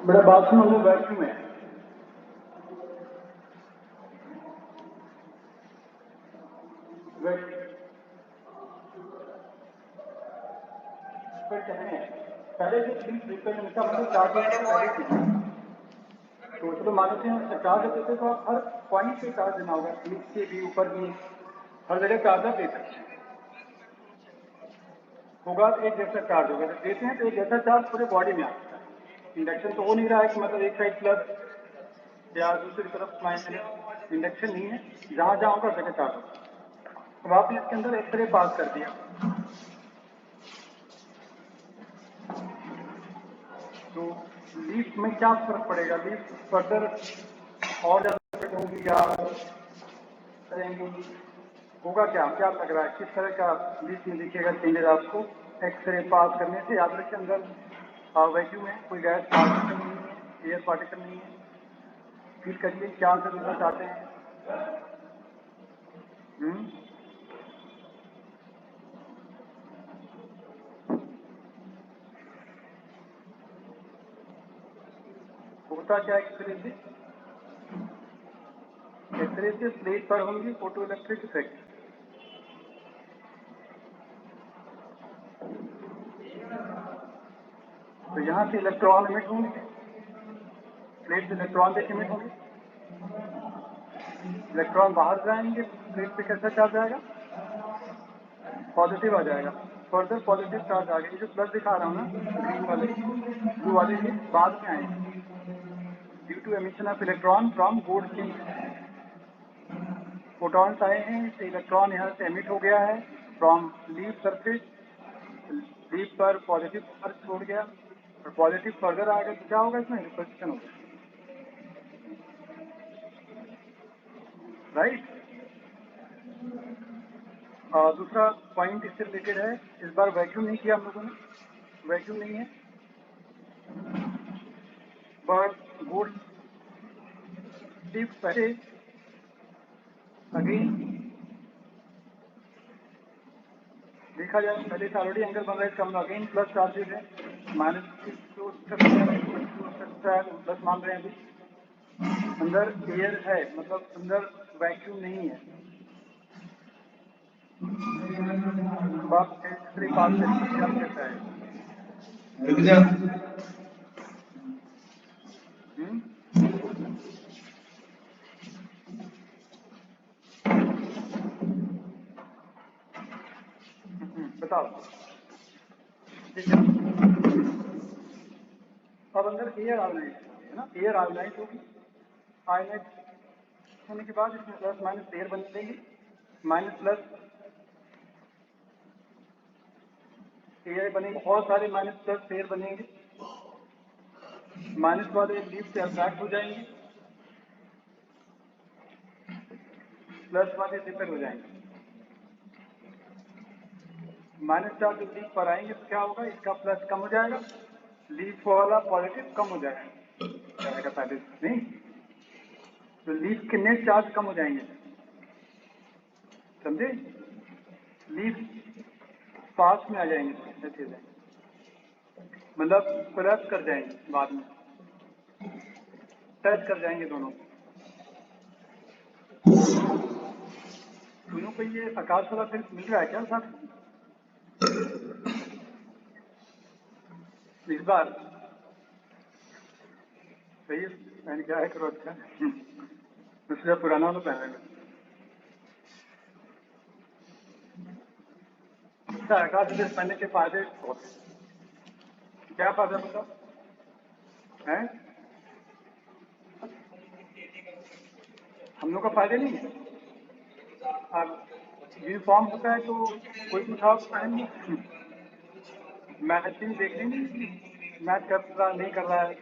बड़ा बाथरूम हम लोग वैक्यूम है। पहले जो थी मतलब 4 पहले थी, तो चलो मान लेते हैं चार्ज देते तो आप हर पॉइंट पे चार्ज देना होगा, नीचे भी ऊपर भी हर जगह चार्ज आप दे सकते हैं, होगा एक जैसा चार्ज होगा। जब देते हैं तो एक जैसा चार्ज पूरे बॉडी में आता है। इंडक्शन तो हो नहीं रहा है कि मतलब एक साइड प्लस या दूसरी तरफ माइनस, इंडक्शन नहीं है, जहाँ जहाँ होगा जगह चार्ज होगा। अब आपने इसके अंदर एक्सरे पास कर दिया, तो लीफ में क्या फर्क पड़ेगा? लीफ फर्दर और ज़्यादा होंगी या करेंगे, होगा क्या क्या लग रहा है? किस तरह का लीफ में दिखेगा चेंजेस आपको एक्सरे पास करने से? याद रखिए अंदर वैक्यूम है, कोई गैस पार्टिकल नहीं है, एयर पार्टिकल नहीं है। फील करिए क्या आंसर देना चाहते हैं। होता क्या एक्सरे से? एक्सरे से प्लेट पर होंगी फोटो इलेक्ट्रिक इफेक्ट। तो यहाँ से इलेक्ट्रॉन इमिट होंगे, प्लेट से इलेक्ट्रॉन देख इमिट होंगे, इलेक्ट्रॉन बाहर जाएंगे, प्लेट पे कैसा चार्ज आएगा? पॉजिटिव आ जाएगा। फर्दर पॉजिटिव चार्ज आ गया। जो प्लस दिखा रहा हूँ ना ग्रीन वाले ब्लू वाले, ये बाद में आएंगे due to emission of electron from board के। फोटॉन्स आए हैं, तो इलेक्ट्रॉन यहाँ से एमिट हो गया है फ्रॉम लीफ सरफेस, लीफ पर पॉजिटिव चार्ज छोड़ गया और पॉजिटिव फर्दर आ गया तो क्या होगा? इसमें रिपल्शन होगा, राइट। दूसरा पॉइंट इससे रिलेटेड है, इस बार वैक्यूम नहीं किया हम लोगों ने, वैक्यूम नहीं है, बट बोर्ड लीफ पहले अगेन देखा जाए, पहले से ऑलरेडी एंगल बन रहा है इसका, हम अगेन प्लस चार्जेज है, माइनस तो प्लस मान रहे हैं अभी। अंदर एयर है, मतलब अंदर वैक्यूम नहीं है। बात एक्सरे पास क्या कहता है? रुक जा। बताओ। अब अंदर एयर आयोनाइज है ना, एयर आयोनाइज होगी, आयोनाइज होने के बाद इसमें प्लस माइनस पेयर बन देंगे, माइनस प्लस पेयर बनेंगे, बहुत सारे माइनस प्लस पेयर बनेंगे, माइनस वाले लीफ से अट्रैक्ट हो जाएंगे, प्लस वाले रिपेल हो जाएंगे। माइनस चार्ज जब लीफ पर आएंगे तो क्या होगा? इसका प्लस कम हो जाएगा, लीफ वाला पॉजिटिव कम हो जाएगा पहले नहीं, तो लीफ के नेट चार्ज कम हो जाएंगे, समझे? लीफ पास में आ जाएंगे, ऐसे जाएंगे, मतलब कोलैप्स कर जाएंगे, बाद में टच कर जाएंगे दोनों को। ये आकाश वाला फिर मिल रहा है क्या साथ इस बार? सही है, मैंने क्या है करो अच्छा दूसरा पुराना वाला पहनेगा। अच्छा, आकाश ड्रेस पहनने के फायदे बहुत हैं। क्या फायदा बताओ है? हम लोग का फायदे नहीं है। अब यूनिफॉर्म होता है तो कोई कुछ आप पहन लो, मैचिंग देख लेंगे मैच कर रहा नहीं कर रहा है।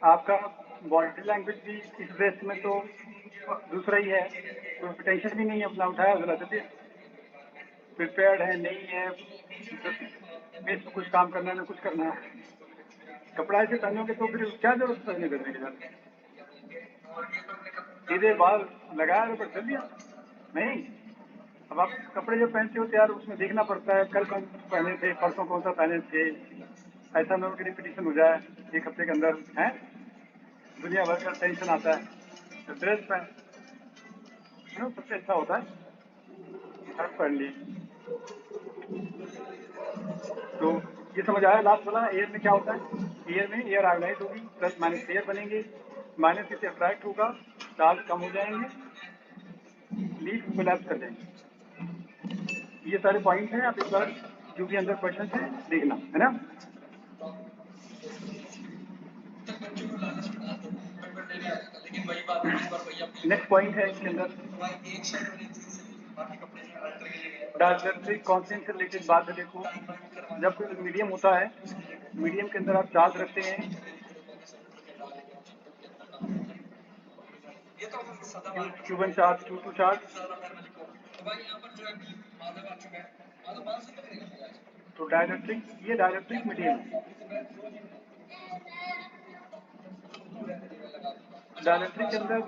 आपका बॉडी लैंग्वेज भी इस ड्रेस में तो दूसरा ही है, तो टेंशन भी नहीं है, अपना उठाया जरा चलिए, प्रिपेयर्ड है नहीं है, बेस में कुछ काम करना है ना कुछ करना है। कपड़ा ऐसे पहनोगे तो फिर क्या जरूरत पहनने करने की? सीधे बाल लगाया और चल दिया नहीं। अब आप कपड़े जो पहनते हो तो यार उसमें देखना पड़ता है, कल कौन सा पहने थे, परसों कौन सा पहने थे, ऐसा ना हो कि रिपीटिशन हो जाए एक हफ्ते के अंदर है। दुनिया भर का टेंशन आता है तो ड्रेस पहन सबसे अच्छा होता है, शर्ट पहन ली। तो ये समझ आया लास्ट वाला। एयर में क्या होता है, एयर में एयर आयोनाइज होगी, प्लस माइनस एयर बनेंगे, माइनस से अट्रैक्ट होगा, चार्ज कम हो जाएंगे, लीफ कोलैप्स कर जाएंगे। ये सारे पॉइंट हैं, आप एक बार जो भी अंदर क्वेश्चन है देखना है ना। नेक्स्ट पॉइंट है इसके अंदर डाइलेक्ट्रिक कांस्टेंट से रिलेटेड बात है। देखो जब कोई मीडियम होता है, मीडियम के अंदर आप चार्ज रखते हैं, Q1 चार्ज, Q2 चार्ज, तो डाइलेक्ट्रिक, ये डाइलेक्ट्रिक मीडियम है। डाइलेक्ट्रिक के अंदर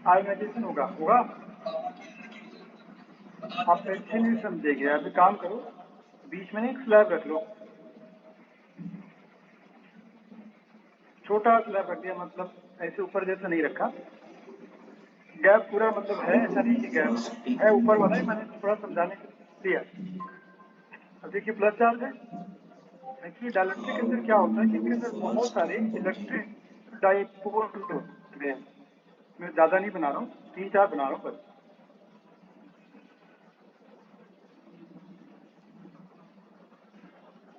आयोनाइजेशन होगा आप अच्छे नहीं समझेंगे। आप एक काम करो, बीच में एक स्लैब रख लो, छोटा स्लैब रख दिया, मतलब ऐसे ऊपर जैसा नहीं रखा, गैप पूरा मतलब है, ऐसा नहीं कि गैप है ऊपर वाला है, मैंने थोड़ा समझाने के लिए। अब देखिए प्लस चार्ज है। देखिए डाइलेक्ट्रिक के अंदर क्या होता है कि इसके अंदर बहुत सारे इलेक्ट्रिक डाइपोल होते हैं। मैं ज्यादा नहीं बना रहा हूँ, 3-4 बना रहा हूँ बस।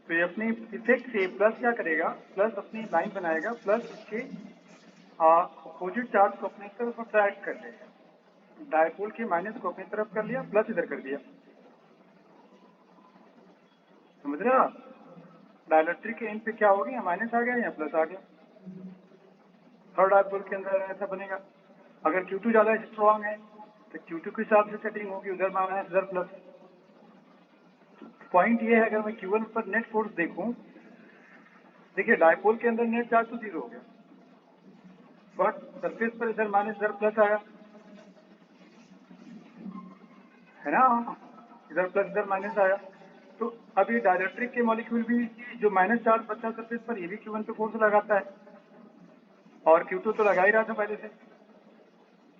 तो ये अपनी इफेक्ट से प्लस क्या करेगा, प्लस अपनी लाइन बनाएगा, प्लस इसके अपोजिट चार्ज को अपनी तरफ अट्रैक्ट कर देगा। डायपोल के माइनस को अपनी तरफ कर लिया, प्लस इधर कर दिया, समझ रहे हो आप। डाइलेक्ट्रिक के एंड पे क्या हो गया, माइनस आ गया या प्लस आ गया। थर्ड डायपोल के अंदर ऐसा बनेगा। अगर Q2 ज्यादा स्ट्रॉन्ग है तो Q2 के हिसाब से सेटिंग होगी, उधर माइनस इधर प्लस। पॉइंट ये है, अगर मैं Q1 पर नेट फोर्स देखूं, देखिए डायपोल के अंदर नेट चार्ज तो 0 हो गया, बट सरफेस पर इधर माइनस इधर प्लस आया है ना, इधर प्लस इधर माइनस आया। तो अभी डाइलेक्ट्रिक के मॉलिक्यूल भी जो माइनस चार्ज बचा सरफेस पर, ये भी Q1 पे फोर्स लगाता है, और Q2 तो लगा ही रहा था पहले से,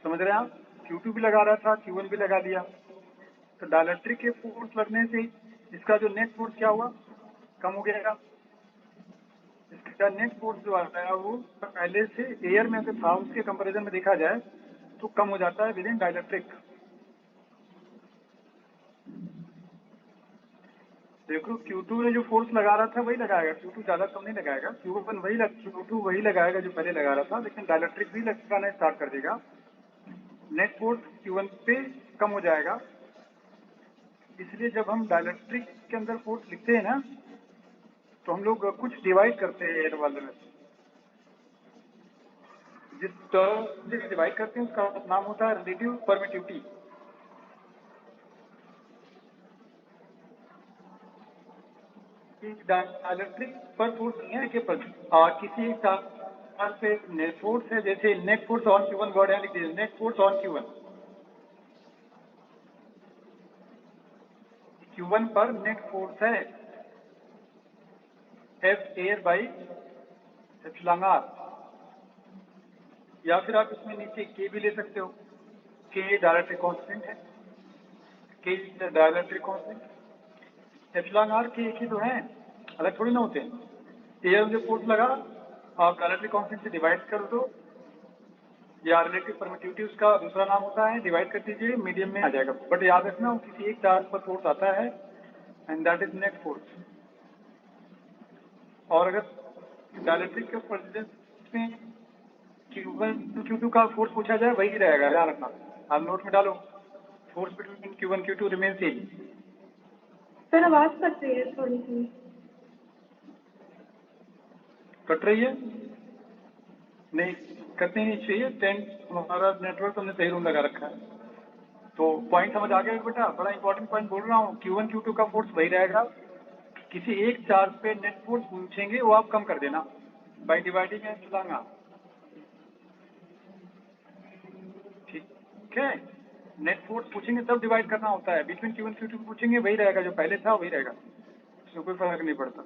समझ रहे हैं आप। Q2 भी लगा रहा था, Q1 भी लगा दिया। तो डाइलेक्ट्रिक के फोर्स लगने से इसका जो नेट फोर्स क्या हुआ, कम हो गया। इसका नेट फोर्स जो आता है वो पहले से एयर में अगर था उसके कंपैरिजन में देखा जाए तो कम हो जाता है विद इन डाइलेक्ट्रिक। देखो Q2 ने जो फोर्स लगा रहा था वही लगाएगा, Q2 ज्यादा कम नहीं लगाएगा, Q1 Q2 वही लगाएगा जो पहले लगा रहा था, लेकिन डाइलेक्ट्रिक भी लगाना स्टार्ट कर देगा। नेट फोर्स Q1 पे कम हो जाएगा। इसलिए जब हम डाइलेक्ट्रिक के अंदर फोर्स लिखते हैं ना, तो हम लोग कुछ डिवाइड करते हैं एयर वाले में। जिस टर्म से डिवाइड करते हैं उसका नाम होता है रिलेटिव परमिटिविटी। डाइलेक्ट्रिक पर फोर्स नहीं है कि किसी एक चार्ज पे नेट फोर्स है, जैसे net force on Q1 word है, लिख दीजिए net force on Q1। Q1 पर नेट फोर्स है F air by epsilon R, या फिर आप इसमें नीचे K भी ले सकते हो, K डाइलेक्ट्रिक कांस्टेंट है, K dielectric constant, epsilon R के एक ही तो है, अलग थोड़ी ना होते हैं। एयर में जो फोर्स लगा आप डाइलेक्ट्रिक कांस्टेंट से डिवाइड कर दो, या रिलेटिव परमिटिविटी उसका दूसरा नाम होता है, डिवाइड कर दीजिए, मीडियम में आ जाएगा। बट याद रखना वो किसी एक चार्ज पर फोर्स आता है and that is net force. और अगर डाइलेक्ट्रिक के प्रेजेंस में Q1 Q2 का फोर्स पूछा जाए वही रहेगा, ध्यान रखना, आप नोट में डालो, force between Q1 Q2 remain same. Sir आवाज कट रही है थोड़ी सी। कट रही है? नहीं कटनी नहीं चाहिए, टेंट हमारा नेटवर्क हमने सही रूम लगा रखा है। तो पॉइंट समझ आ गया बेटा, बड़ा इंपॉर्टेंट पॉइंट बोल रहा हूँ। Q1 Q2 का फोर्स वही रहेगा, किसी एक चार्ज पे नेट फोर्स पूछेंगे वो आप कम कर देना बाई डिवाइडिंग एप्सिलॉन R। ठीक है, नेट फोर्स पूछेंगे तब डिवाइड करना होता है, बिटवीन Q1 Q2 पूछेंगे वही रहेगा, जो पहले था वही रहेगा, इसमें कोई फर्क नहीं पड़ता।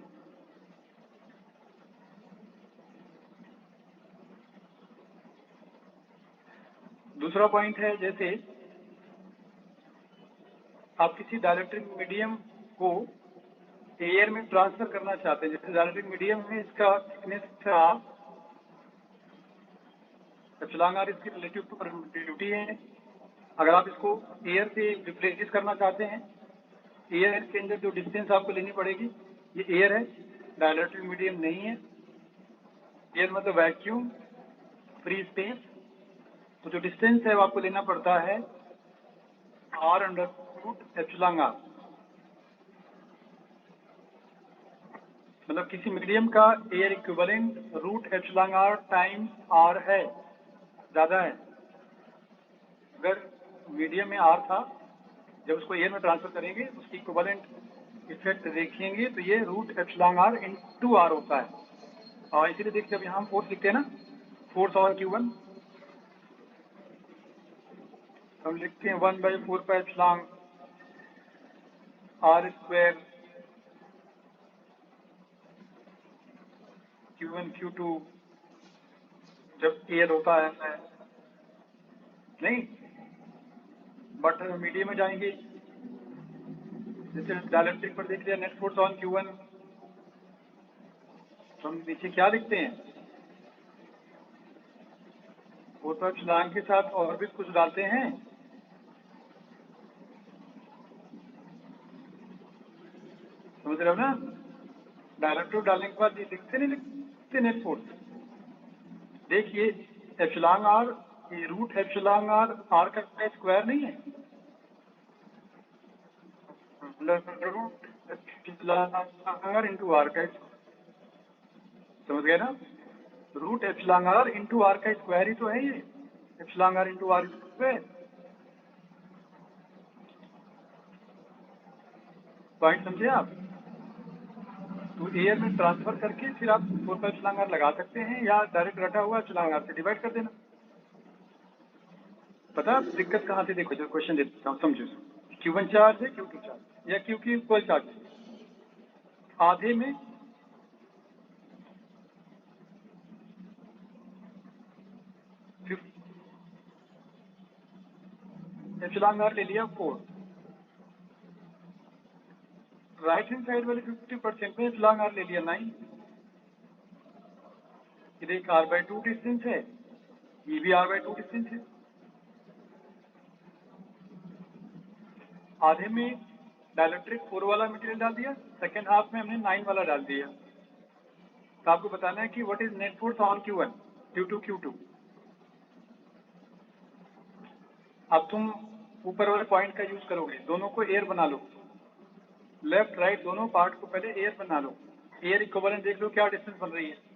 दूसरा पॉइंट है, जैसे आप किसी डाइलेक्ट्रिक मीडियम को एयर में ट्रांसफर करना चाहते हैं, जैसे डाइलेक्ट्रिक मीडियम में इसका थिकनेस था एप्सिलॉन r, इसकी रिलेटिव टू परमिटिविटी है। अगर आप इसको एयर से रिप्लेस करना चाहते हैं, एयर के अंदर जो डिस्टेंस आपको लेनी पड़ेगी, ये एयर है, डाइलेक्ट्रिक मीडियम नहीं है। एयर मतलब वैक्यूम, फ्री स्पेस, तो जो डिस्टेंस है वो आपको लेना पड़ता है r√εr। मतलब किसी मीडियम का air equivalent √εr times r है, ज्यादा है। अगर मीडियम में r था, जब उसको एयर में ट्रांसफर करेंगे उसकी इक्विवेलेंट इफेक्ट देखेंगे तो ये √εr इंटू r होता है। और इसीलिए देखिए अब यहाँ हम फोर्स लिखते हैं ना, फोर्स ऑन Q1 हम लिखते हैं 1/4πε r² Q1 Q2 जब एयर होता है, नहीं बट मीडियम में जाएंगे, जैसे डाइलेक्ट्रिक पर देख लिया नेट फोर्स ऑन Q1, तो हम नीचे क्या लिखते हैं, वो तो छलांग के साथ और भी कुछ डालते हैं, समझ रहे हो ना। डायरेक्टिव डालने के बाद ये लिखते नहीं लिखते नेट फोर्स, देखिए एप्सिलॉन r, ये √εr r का स्क्वायर नहीं है, √εr इंटू r का, समझ गए ना, √εr इंटू r का स्क्वायर ही तो है ये, epsilon r into r square. Point समझे आप। तो एयर में ट्रांसफर करके फिर आप 4πεr लगा सकते हैं, या डायरेक्ट रटा हुआ εr से डिवाइड कर देना। पता दिक्कत कहाँ थी, देखो जो क्वेश्चन देता हूँ समझो। Q1 चार्ज है, Q2 चार्ज, या Q की इक्वल चार्ज है, आधे में εr ले लिया 4, राइट हैंड साइड वाले 50% में εr ले लिया 9, इधर एक r/2 डिस्टेंस है, ये भी r/2 डिस्टेंस है, आधे में डाइलेक्ट्रिक 4 वाला मटेरियल डाल दिया, सेकेंड हाफ में हमने 9 वाला डाल दिया। तो आपको बताना है कि what is net force on Q1 Q2 Q2। अब तुम ऊपर वाले पॉइंट का यूज करोगे, दोनों को एयर बना लो, लेफ्ट राइट दोनों पार्ट को पहले एयर बना लो, एयर इक्विवेलेंट देख लो क्या डिस्टेंस बन रही है।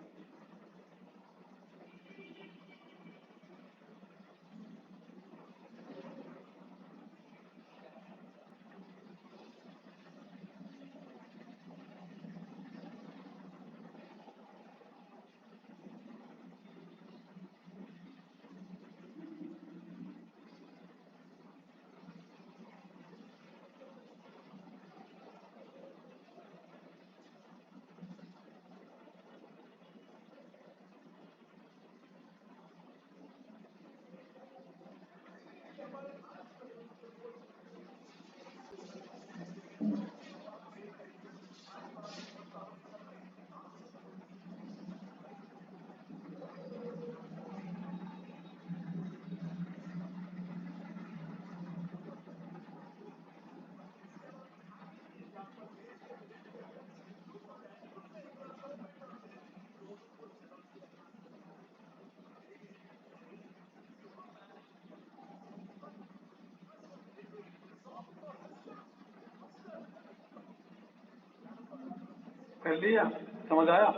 कर लिया, समझ आया।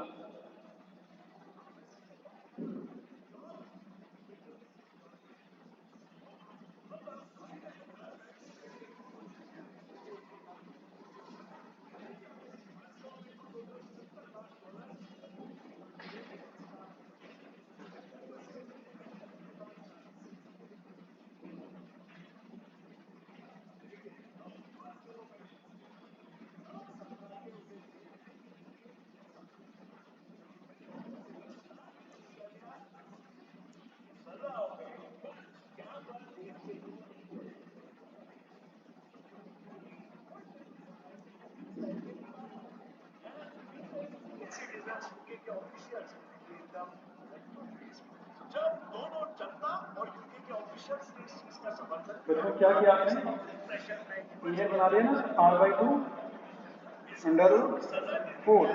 बच्चों क्या किया आपने, ये बना दिया ना r/2 √4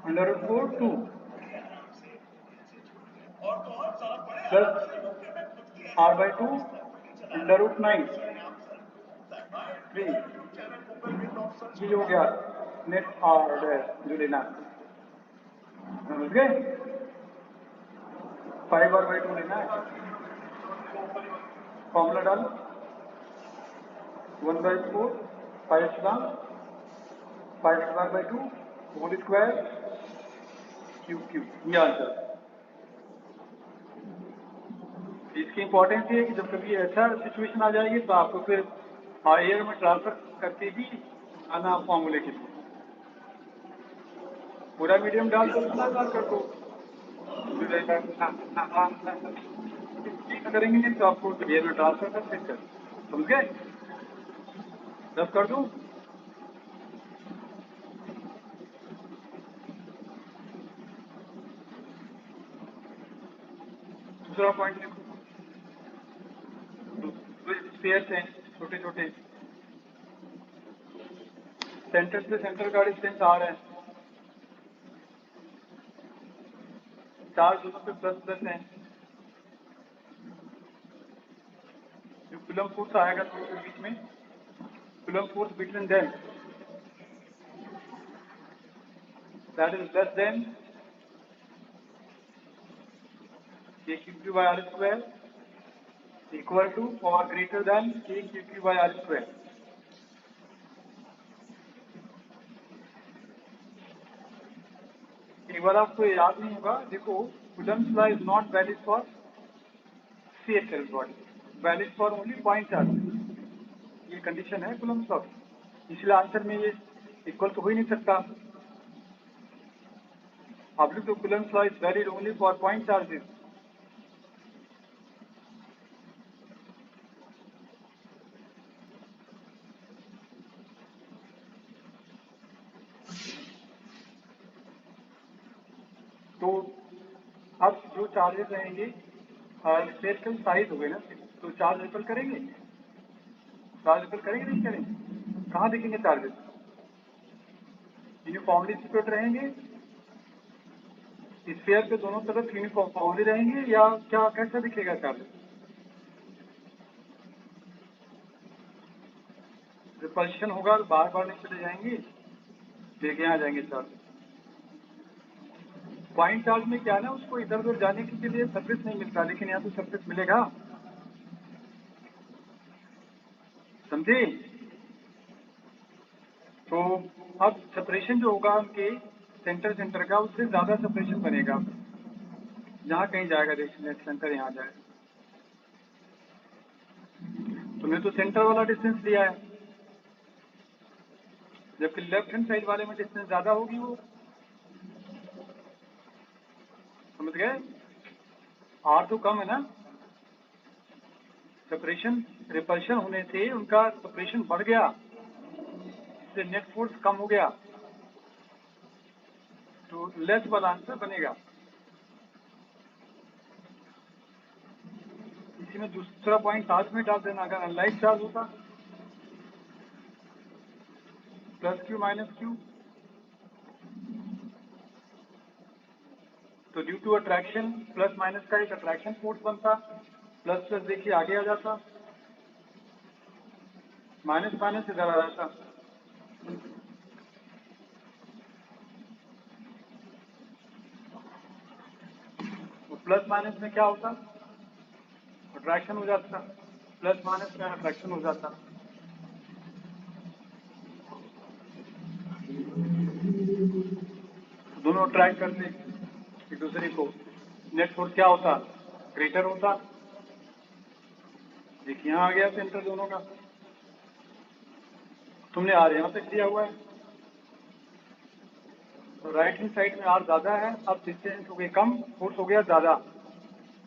√4 2 प्लस r/2 √9 3, ये हो गया नेट ऑर्डर जो लेना, समझ गए। 5r/2 लेना है, फॉर्मूला डाल 1/4 5r/2 होल स्क्वायर क्यू, ये आंसर। इसकी इंपॉर्टेंस ये है कि जब कभी ऐसा सिचुएशन आ जाएगी तो आपको फिर एयर में ट्रांसफर करके ही आना फॉर्मूले के लिए, पूरा मीडियम डाल कर इतना कर दो, करेंगे नहीं तो आपको एयर में ट्रांसफर कर सकते, समझ गए। 10 कर दूं, दूसरा पॉइंट लिखो, स्फीयर्स हैं छोटे छोटे, सेंटर से सेंटर का डिस्टेंस r है, चार्ज दोनों पे प्लस प्लस है, जो कूलम्ब फोर्स आएगा दोनों के बीच में, Coulomb force between them that is less than k/r² equal to और ग्रेटर देन k/r²। एक बार आपको याद नहीं होगा, देखो Coulomb's law is not valid for CSL body, valid for only point charge, ये कंडीशन है कूलम्ब्स लॉ, इसलिए आंसर में ये इक्वल तो हो ही नहीं सकता। आप लिख दो Coulomb's law is valid only for point charges. तो अब जो चार्जेस रहेंगे स्फेरिकल साइज हो गए ना, तो चार्ज रिपल करेंगे, नहीं करेंगे, कहाँ दिखेंगे चार्जेस, यूनिफॉर्मली स्प्रेड रहेंगे, स्फीयर के दोनों तरफ यूनिफॉर्मली रहेंगे, या क्या कैसा दिखेगा चार्जेस, रिपल्शन होगा तो बार बार नहीं चले जाएंगे, लेके यहाँ जाएंगे चार्ज। पॉइंट चार्ज में क्या है ना, उसको इधर उधर जाने के लिए सरफेस नहीं मिलता, लेकिन यहाँ तो सरफेस मिलेगा, समझे। तो अब सेपरेशन जो होगा उनके सेंटर का, उससे ज्यादा सेपरेशन बनेगा, यहाँ कहीं जाएगा, नेट सेंटर यहाँ जाएगा, तुमने तो सेंटर वाला डिस्टेंस लिया है, जबकि लेफ्ट हैंड साइड वाले में डिस्टेंस ज्यादा होगी वो, समझ गए। आर तो कम है ना, सेपरेशन रिपल्शन होने से उनका सेपरेशन बढ़ गया, इससे नेट फोर्स कम हो गया, तो लेस वाला आंसर बनेगा। इसी में दूसरा पॉइंट साथ में डाल देना, अगर अनलाइक चार्ज होता प्लस क्यू माइनस क्यू, तो due to attraction plus minus का एक अट्रैक्शन फोर्स बनता, प्लस प्लस देखिए आगे आ जाता, माइनस माइनस इधर आ जाता, तो प्लस माइनस में क्या होता, अट्रैक्शन हो जाता, प्लस माइनस में अट्रैक्शन हो जाता, दोनों अट्रैक्ट करते एक दूसरे को, नेट फोर्स क्या होता, ग्रेटर होता। देखिए यहाँ आ गया सेंटर दोनों का, तुमने आर यहाँ तक दिया हुआ है, तो राइट हैंड साइड में आर ज्यादा है, अब डिस्टेंस हो गए कम, फोर्स हो गया ज्यादा,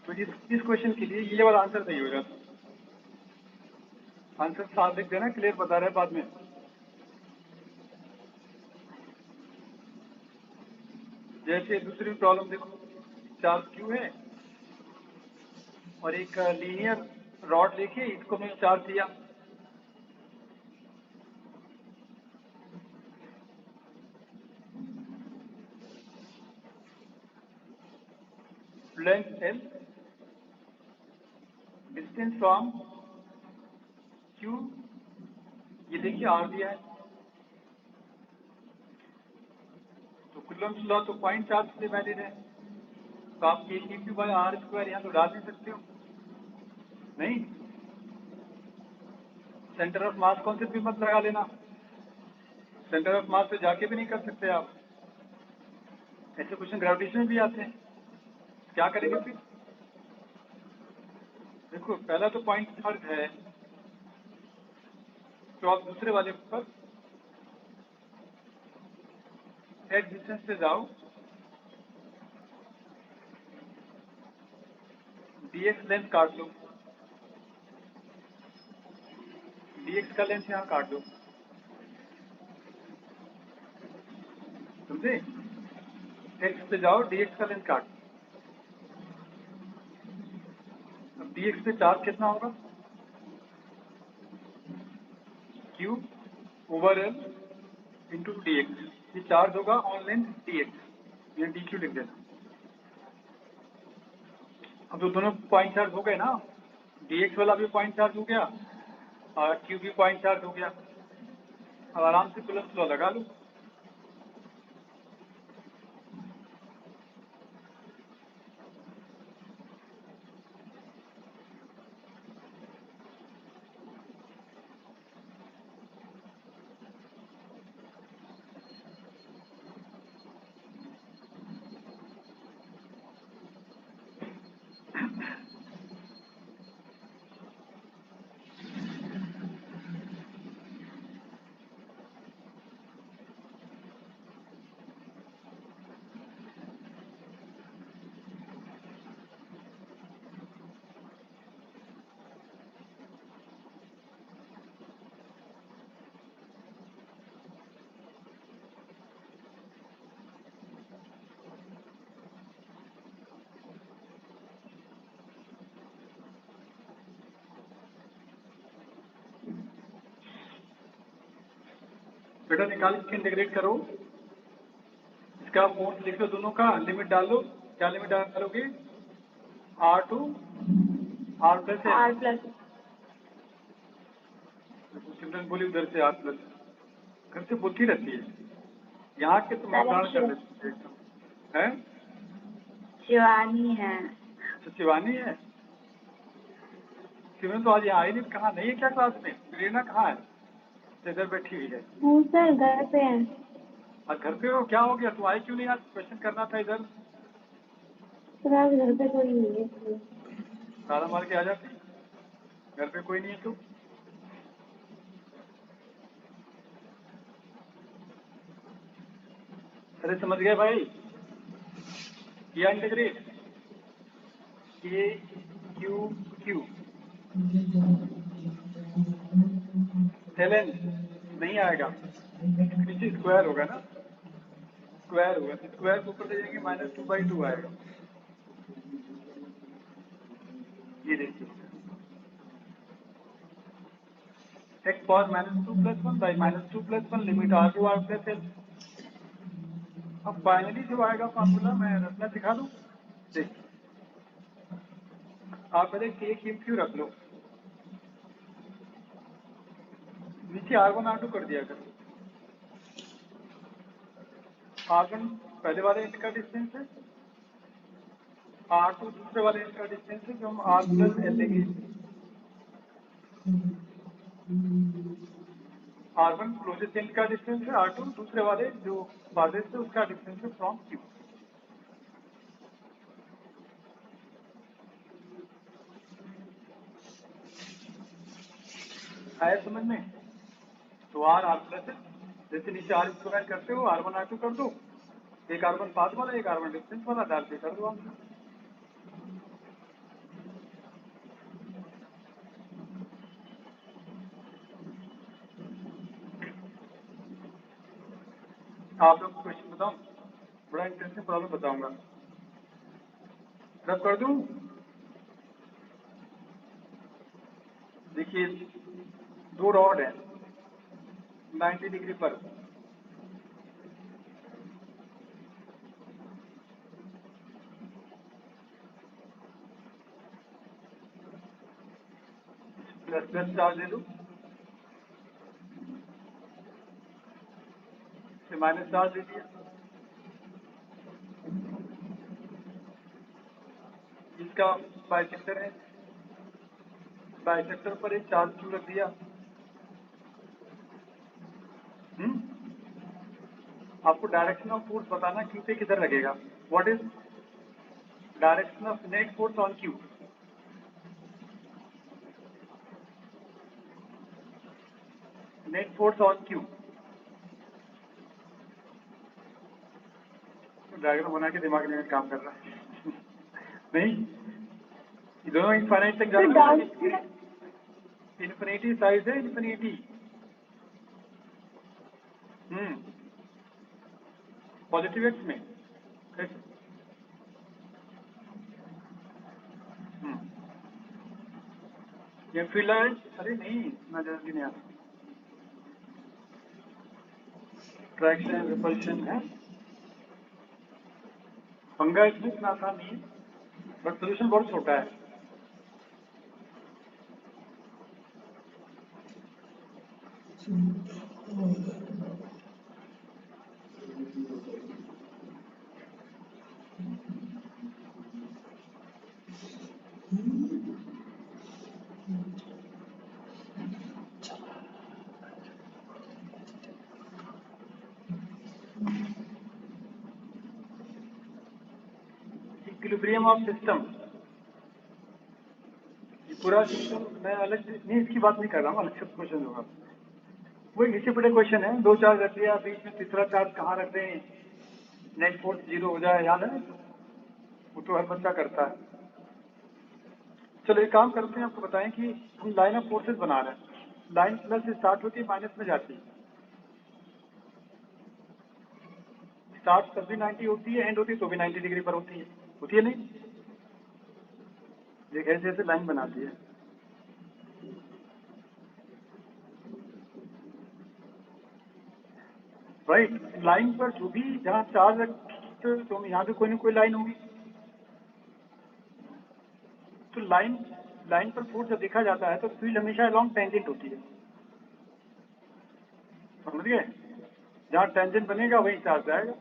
तो इस क्वेश्चन के लिए ये वाला आंसर सही हो जाता। आंसर साफ लिख देना, क्लियर बता रहे बाद में। जैसे दूसरी प्रॉब्लम देखो, चार्ज क्यू है, और एक लीनियर रॉड लेके इसको मैंने चार्ज दिया। Length L, distance from Q, ये देखिए R दिया है। तो कूलम्ब्स लॉ तो पॉइंट चार्ज से वैलिड है, तो आप ये Q बाय R स्क्वायर यहाँ तो डाल नहीं सकते हो, नहीं। सेंटर ऑफ मास कॉन्सेप्ट भी मत लगा लेना, सेंटर ऑफ मास पे जाके भी नहीं कर सकते आप। ऐसे क्वेश्चन ग्रेविटेशन में भी आते हैं, क्या करेंगे फिर? देखो पहला तो पॉइंट चार्ज है, तो आप दूसरे वाले पर x डिस्टेंस से जाओ, dx लेंथ काट लो, dx का लेंथ यहाँ काट दो, समझे? x पे जाओ, dx का लेंथ काट। अब dx पे चार्ज कितना होगा? q over l into dx, ये चार्ज होगा ऑन लेंथ dx, ये dq लिख देना। अब तो दोनों पॉइंट चार्ज हो गए ना, dx वाला भी पॉइंट चार्ज हो गया और q भी पॉइंट चार्ज हो गया। अब आराम से कूलम्ब्स लॉ लगा लो। बेटा निकाल के इंटीग्रेट करो, इसका फोर्स लिख लो, दोनों का लिमिट डाल लो। क्या लिमिट डालोगे? R to R plus R plus Simran बोली उधर से R प्लस, घर से बोलती रहती है, यहाँ के तुम अपहरण कर लेते एकदम है। शिवानी है। तो शिवानी है, सिमरन तो आज यहाँ आई नहीं, कहाँ नहीं है क्या क्लास में? प्रेरणा कहाँ है? इधर बैठी हुई है। सर घर पे है। और घर पे हो, क्या हो गया? तू आई क्यों नहीं? आज क्वेश्चन करना था इधर। सर आज घर पे कोई नहीं है इसलिए। ताला मार के आ जाती, घर पे कोई नहीं है तो। अरे समझ गए भाई, किया इंटीग्रेट के क्यू क्यू सेलेन नहीं आएगा, नीचे स्क्वायर होगा ना, स्क्वायर होगा, स्क्वायर को ऊपर ले जाएंगे -2/2 आएगा। ये देखिए x power -2 + 1 by -2 + 1 limit R to R plus L। अब फाइनली जो आएगा फॉर्मूला मैं रखना सिखा दूं। देखिए आप पहले के क्यू क्यू रख लो, नीचे R1 R2 कर दिया करो। R1 पहले वाले एंड का डिस्टेंस है, R2 दूसरे वाले एंड का डिस्टेंस है, जो हम R प्लस L लेंगे। R1 क्लोजेस्ट एंड का डिस्टेंस है, R2 दूसरे वाले जो फारदेस्ट है उसका डिस्टेंस है फ्रॉम Q। आया समझ में? तो R R प्लस है, जैसे नीचे R स्क्वायर करते हो R1 R2 कर दो, एक R1 पाथ वाला एक R1 डिस्टेंस वाला डाल के कर दो आंसर। आप लोग क्वेश्चन बताओ, बड़ा इंटरेस्टिंग प्रॉब्लम बताऊंगा। रब कर दूं? देखिए, दो रॉड है 90 डिग्री पर, प्लस प्लस चार्ज दे दो, फिर माइनस चार्ज दे दिया। इसका बाइसेक्टर है, बाइसेक्टर पर एक चार्ज क्यू रख दिया। आपको डायरेक्शन ऑफ फोर्स बताना, क्यू पे किधर लगेगा। What is direction of net force on Q. Net force on Q, diagram बना के दिमाग में काम कर रहा है नहीं, ये दोनों इनफाइनाइट तक जाना है। इन्फिनिटी साइज है, इन्फिनिटी। पॉजिटिव एक्स में कैसे? ये फील्ड है, अरे नहीं इतना जल्दी नहीं आता। ट्रैक्शन रिपल्शन है, पंगा इसमें इतना आसान नहीं है, बट सोल्यूशन बहुत छोटा है। इक्विलिब्रियम ऑफ सिस्टम, ये पूरा सिस्टम मैं अलग नहीं, इसकी बात नहीं कर रहा हूँ, अलग से क्वेश्चन होगा। वही नीचे पड़े क्वेश्चन है, दो चार्ज रख दिया, बीच में तीसरा चार्ज कहाँ रख दें, नेट फोर्स 0 हो जाए, याद है? वो तो हर बच्चा करता है। चलो एक काम करते हैं, आपको बताएं कि हम लाइन ऑफ फोर्सेस बना रहे हैं। लाइन प्लस से स्टार्ट होती है, माइनस में जाती है। स्टार्ट तब भी 90 होती है, एंड होती है तो भी 90 डिग्री पर होती है नहीं? एक ऐसे ऐसे लाइन बनाती है। राइट, लाइन पर जो भी जहाँ चार्ज रखते तो यहाँ पे कोई ना कोई लाइन होगी। तो लाइन पर फोर्स जब देखा जाता है तो फील्ड हमेशा अलॉन्ग टेंजेंट होती है, समझ गए? जहाँ टेंजेंट बनेगा वहीं चार्ज जाएगा,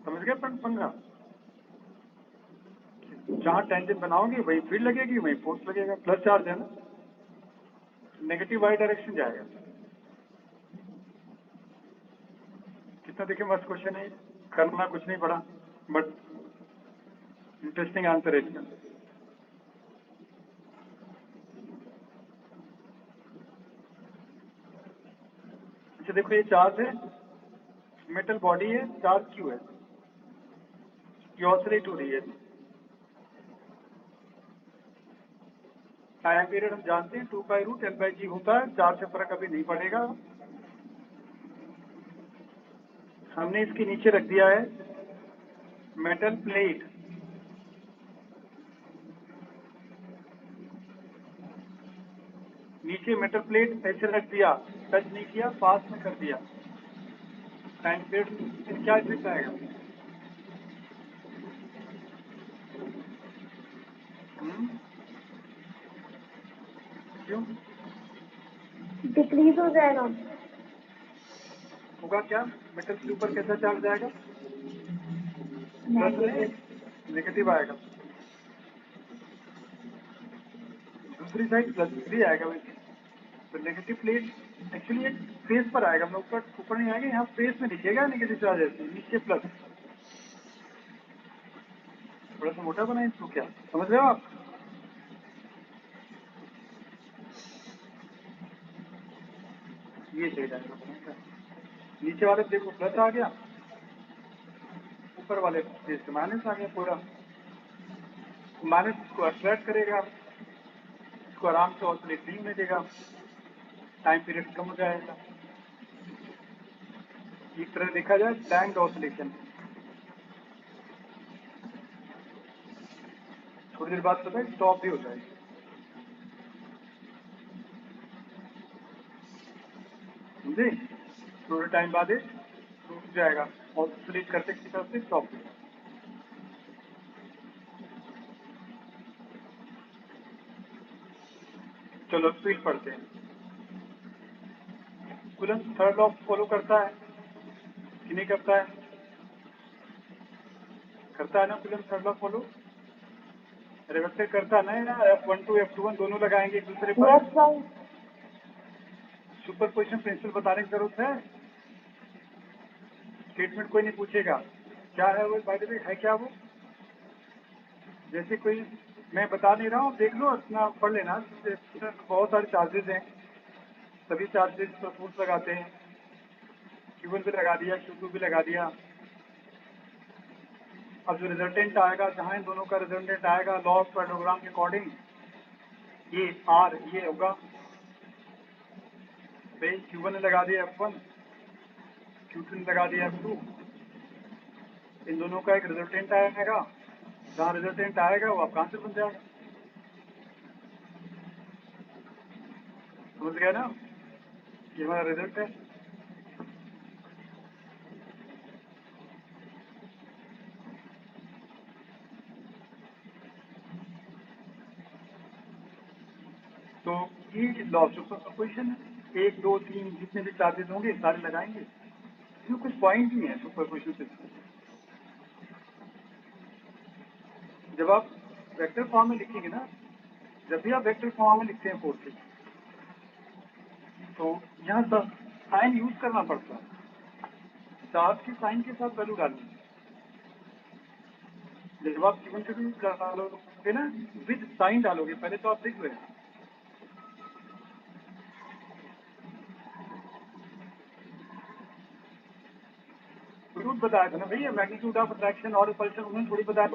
समझ गए? पंद्रह, जहाँ टेंजेंट बनाओगे वहीं फील्ड लगेगी, वहीं फोर्स लगेगा। प्लस चार्ज है ना, नेगेटिव वाई डायरेक्शन जाएगा। कितना देखे मस्त क्वेश्चन है, करना कुछ नहीं पड़ा, बट इंटरेस्टिंग आंसर है इसका। अच्छा देखो, ये चार्ज है, मेटल बॉडी है, चार्ज क्यू है, ये ऑसिलेट हो रही है। टाइम पीरियड हम जानते हैं 2π√L/g होता है, चार्ज से फर्क अभी नहीं पड़ेगा। हमने इसके नीचे रख दिया है मेटल प्लेट, नीचे मेटल प्लेट ऐसे रख दिया, टच नहीं किया, पास में कर दिया। टाइम पीरियड क्या इफेक्ट आएगा? क्यों डिक्रीज हो जाएगा। होगा क्या? मेटल के ऊपर कैसा चार्ज जाएगा? नेगेटिव आएगा। दूसरी साइड प्लस भी आएगा वैसे, तो नेगेटिव प्लेट एक्चुअली एक फेस पर आएगा, मतलब ऊपर नहीं आएगा, यहाँ फेस में दिखेगा नेगेटिव चार्ज ऐसे, नीचे प्लस। थोड़ा सा मोटा बनाए इसको, क्या समझ रहे हो आप? ये सही जाएगा। नीचे वाले देखो प्लस आ गया, ऊपर वाले फेस से माइनस आ गया पूरा। माइनस इसको अट्रैक्ट करेगा, इसको आराम से ऑसिलेट नहीं होने देगा, टाइम पीरियड कम हो जाएगा। एक तरह देखा जाए टैंक ऑसिलेशन। थोड़ी देर बाद पता है स्टॉप भी हो जाएगी। समझे? थोड़े टाइम बाद ये रुक जाएगा और क्लिक करते किसी तरफ से स्टॉप भी। चलो स्पीड पढ़ते हैं। कूलम्ब थर्ड लॉ फॉलो करता है कि नहीं करता है? करता है ना coulomb third law follow? Reversal करता है ना? F12 F21 दोनों लगाएंगे एक दूसरे पर। Yes sir. सुपरपोजिशन प्रिंसिपल बताने की जरूरत है? स्टेटमेंट कोई नहीं पूछेगा क्या है वो, बाय द वे है क्या वो। जैसे कोई मैं बता नहीं रहा हूँ, देख लो अपना पढ़ लेना। बहुत सारे चार्जेस हैं, सभी चार्जेस पर फूट लगाते हैं। Q1 भी लगा दिया, Q2 भी लगा दिया। अब जो रिजल्टेंट आएगा, जहां इन दोनों का रिजल्टेंट आएगा लॉ ऑफ पैरेललोग्राम के अकॉर्डिंग, ये आर ये होगा भाई। Q1 ने लगा दिया F1, Q2 ने लगा दिया F2। इन दोनों का एक रिजल्टेंट आएगा, जहां रिजल्टेंट आएगा वो आपका आंसर बन जाएगा। समझ गया ना? ये हमारा रिजल्ट है। तो ये लॉ ऑफ सुपरपोजिशन है। 1 2 3 जितने भी चार्जेस होंगे सारे लगाएंगे। इसमें कुछ पॉइंट भी है सुपरपोजिशन सिस्टम। जब आप वेक्टर फॉर्म में लिखेंगे ना, जब भी आप वेक्टर फॉर्म में लिखते हैं फोर्थ, तो यहाँ साइन यूज करना पड़ता है। चार्ज के साइन के साथ वैल्यू डालनी है। जब आप Q1 के भी डालोगे ना, विद साइन डालोगे। पहले तो आप लिख रहे हैं, रूट बताया था ना भैया, मैग्नीट्यूड ऑफ अट्रैक्शन और रिपल्शन उन्होंने थोड़ी बताया।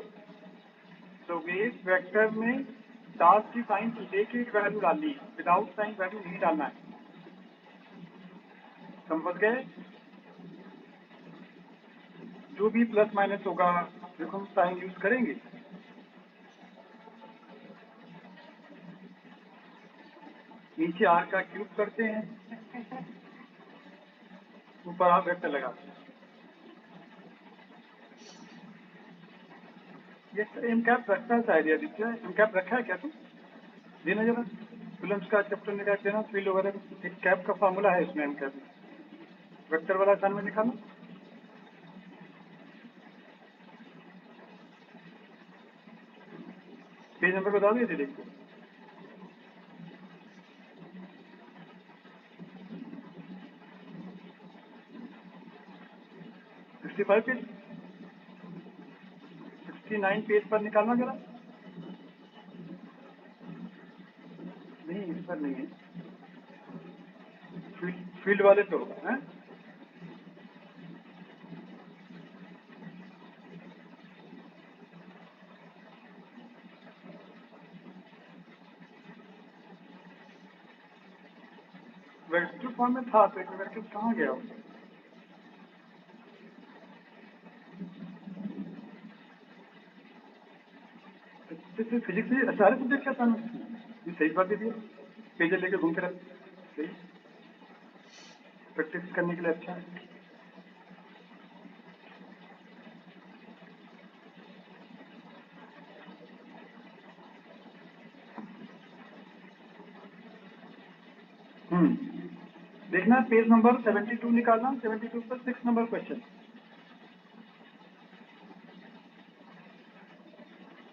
तो वेव वेक्टर में चार्ज की साइन लेके वैल्यू डालनी है, विदाउट साइन वैल्यू नहीं डालना है। समझ गए? जो भी प्लस माइनस होगा देखो हम साइन यूज करेंगे। नीचे आर का क्यूब करते हैं, ऊपर आप वेक्टर लगाते हैं। ये एम कैप रखता है शायद, आदित्य एम कैप रखा है क्या तुम? देना जरा कूलम्ब्स का चैप्टर निकाल देना, फील्ड वगैरह एक कैप का फॉर्मूला है इसमें। एम कैप वेक्टर वाला ध्यान में निकालो। पेज नंबर बता दीजिए देखो। सिक्सटी 69 पेज पर निकालना जरा। नहीं इस पर नहीं है, फील्ड वाले पे होगा है। वेक्टर फॉर्म में था तो एक वेक्टर कहाँ गया? फिजिक्स में सारे सब्जेक्ट का था ये, सही बात दे दिया। पेज लेके घूमते रहते, सही प्रैक्टिस करने के लिए अच्छा है। देखना पेज नंबर 72 निकालना, 72 पर 6 नंबर क्वेश्चन।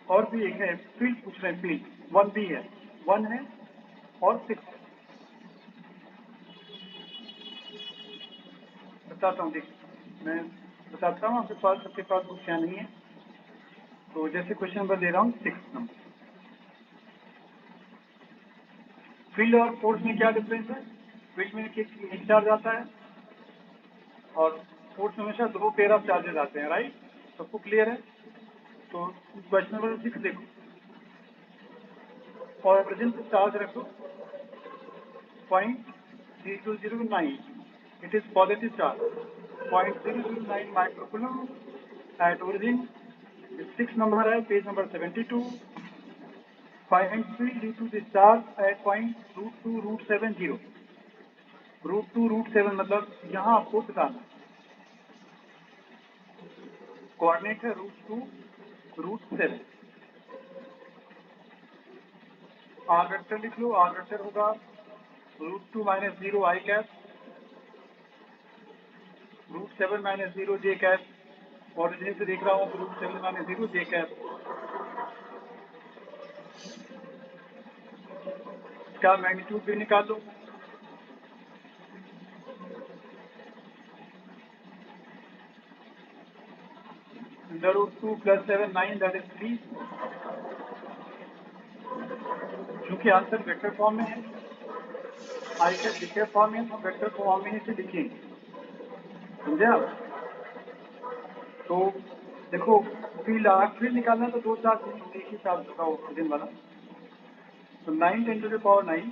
और भी एक है, फील्ड पूछ रहे हैं, फील्ड 1 भी है, 1 है और 6। बताता हूँ, देख मैं बताता हूँ, आपके पास सबके पास बुक क्या नहीं है। तो जैसे क्वेश्चन नंबर दे रहा हूँ 6 नंबर। फील्ड और फोर्स में क्या डिफरेंस है? फील्ड में एक चार्ज आता है और फोर्स में हमेशा 2 पेयर ऑफ चार्जेस आते हैं, राइट? सबको क्लियर है? तो क्वेश्चन नंबर 6 देखो, और प्रेजेंट चार्ज रखो 0.0209, it is positive charge 0.009 microcoulomb at origin. 6 number है, page number 72। Find field due to discharge at point root 2 root 7 0. Root 2 root 7 मतलब यहाँ आपको बताना कोऑर्डिनेट है रूट 2 रूट 7। आर वेक्टर लिख लो। आर वेक्टर होगा root 2 minus 0 I cap, root 7 minus 0 J cap. Origin से देख रहा हूँ तो रूट 7 माइनस 0 जे कैप। इसका मैग्नीट्यूड भी निकाल लो। Under root 2 plus 7 9 that is 3। क्योंकि आंसर वेक्टर फॉर्म में है, आई कैप वेक्टर फॉर्म में, हम वेक्टर फॉर्म में से लिखेंगे, समझे आप? तो देखो फील्ड निकालना तो 2 4 चीज होंगे, एक ही साथ होगा ऑक्सीजन वाला। तो 9 10 to the power 9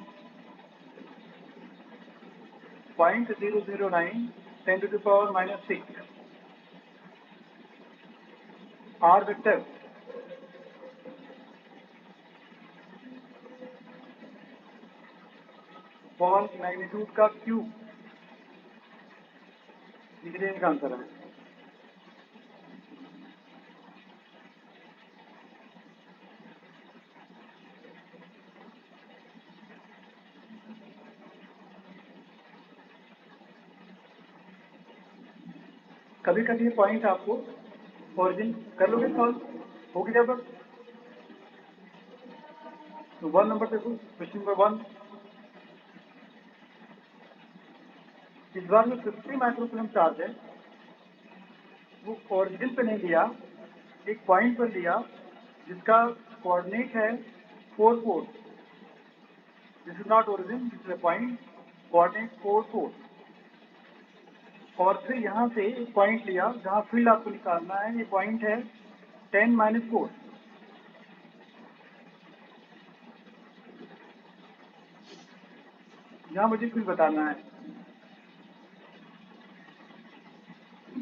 0.009 10 to the power minus 6 R vector बॉल मैग्नीट्यूड का क्यूब निकलने का आंसर है। कभी कभी पॉइंट आपको ओरिजिन कर लोगे सॉल्व हो गया बस। तो 1 नंबर देखो, क्वेश्चन नंबर 1। इस बार में 50 माइक्रोकूलम चार्ज है, वो ओरिजिन पे नहीं लिया, एक पॉइंट पर लिया जिसका कोऑर्डिनेट है 4 4। This is not origin, this is a point, coordinate 4 4। और फिर यहाँ से एक पॉइंट लिया जहाँ फील्ड आपको निकालना है, ये पॉइंट है 10 माइनस 4। यहाँ मुझे फील्ड बताना है।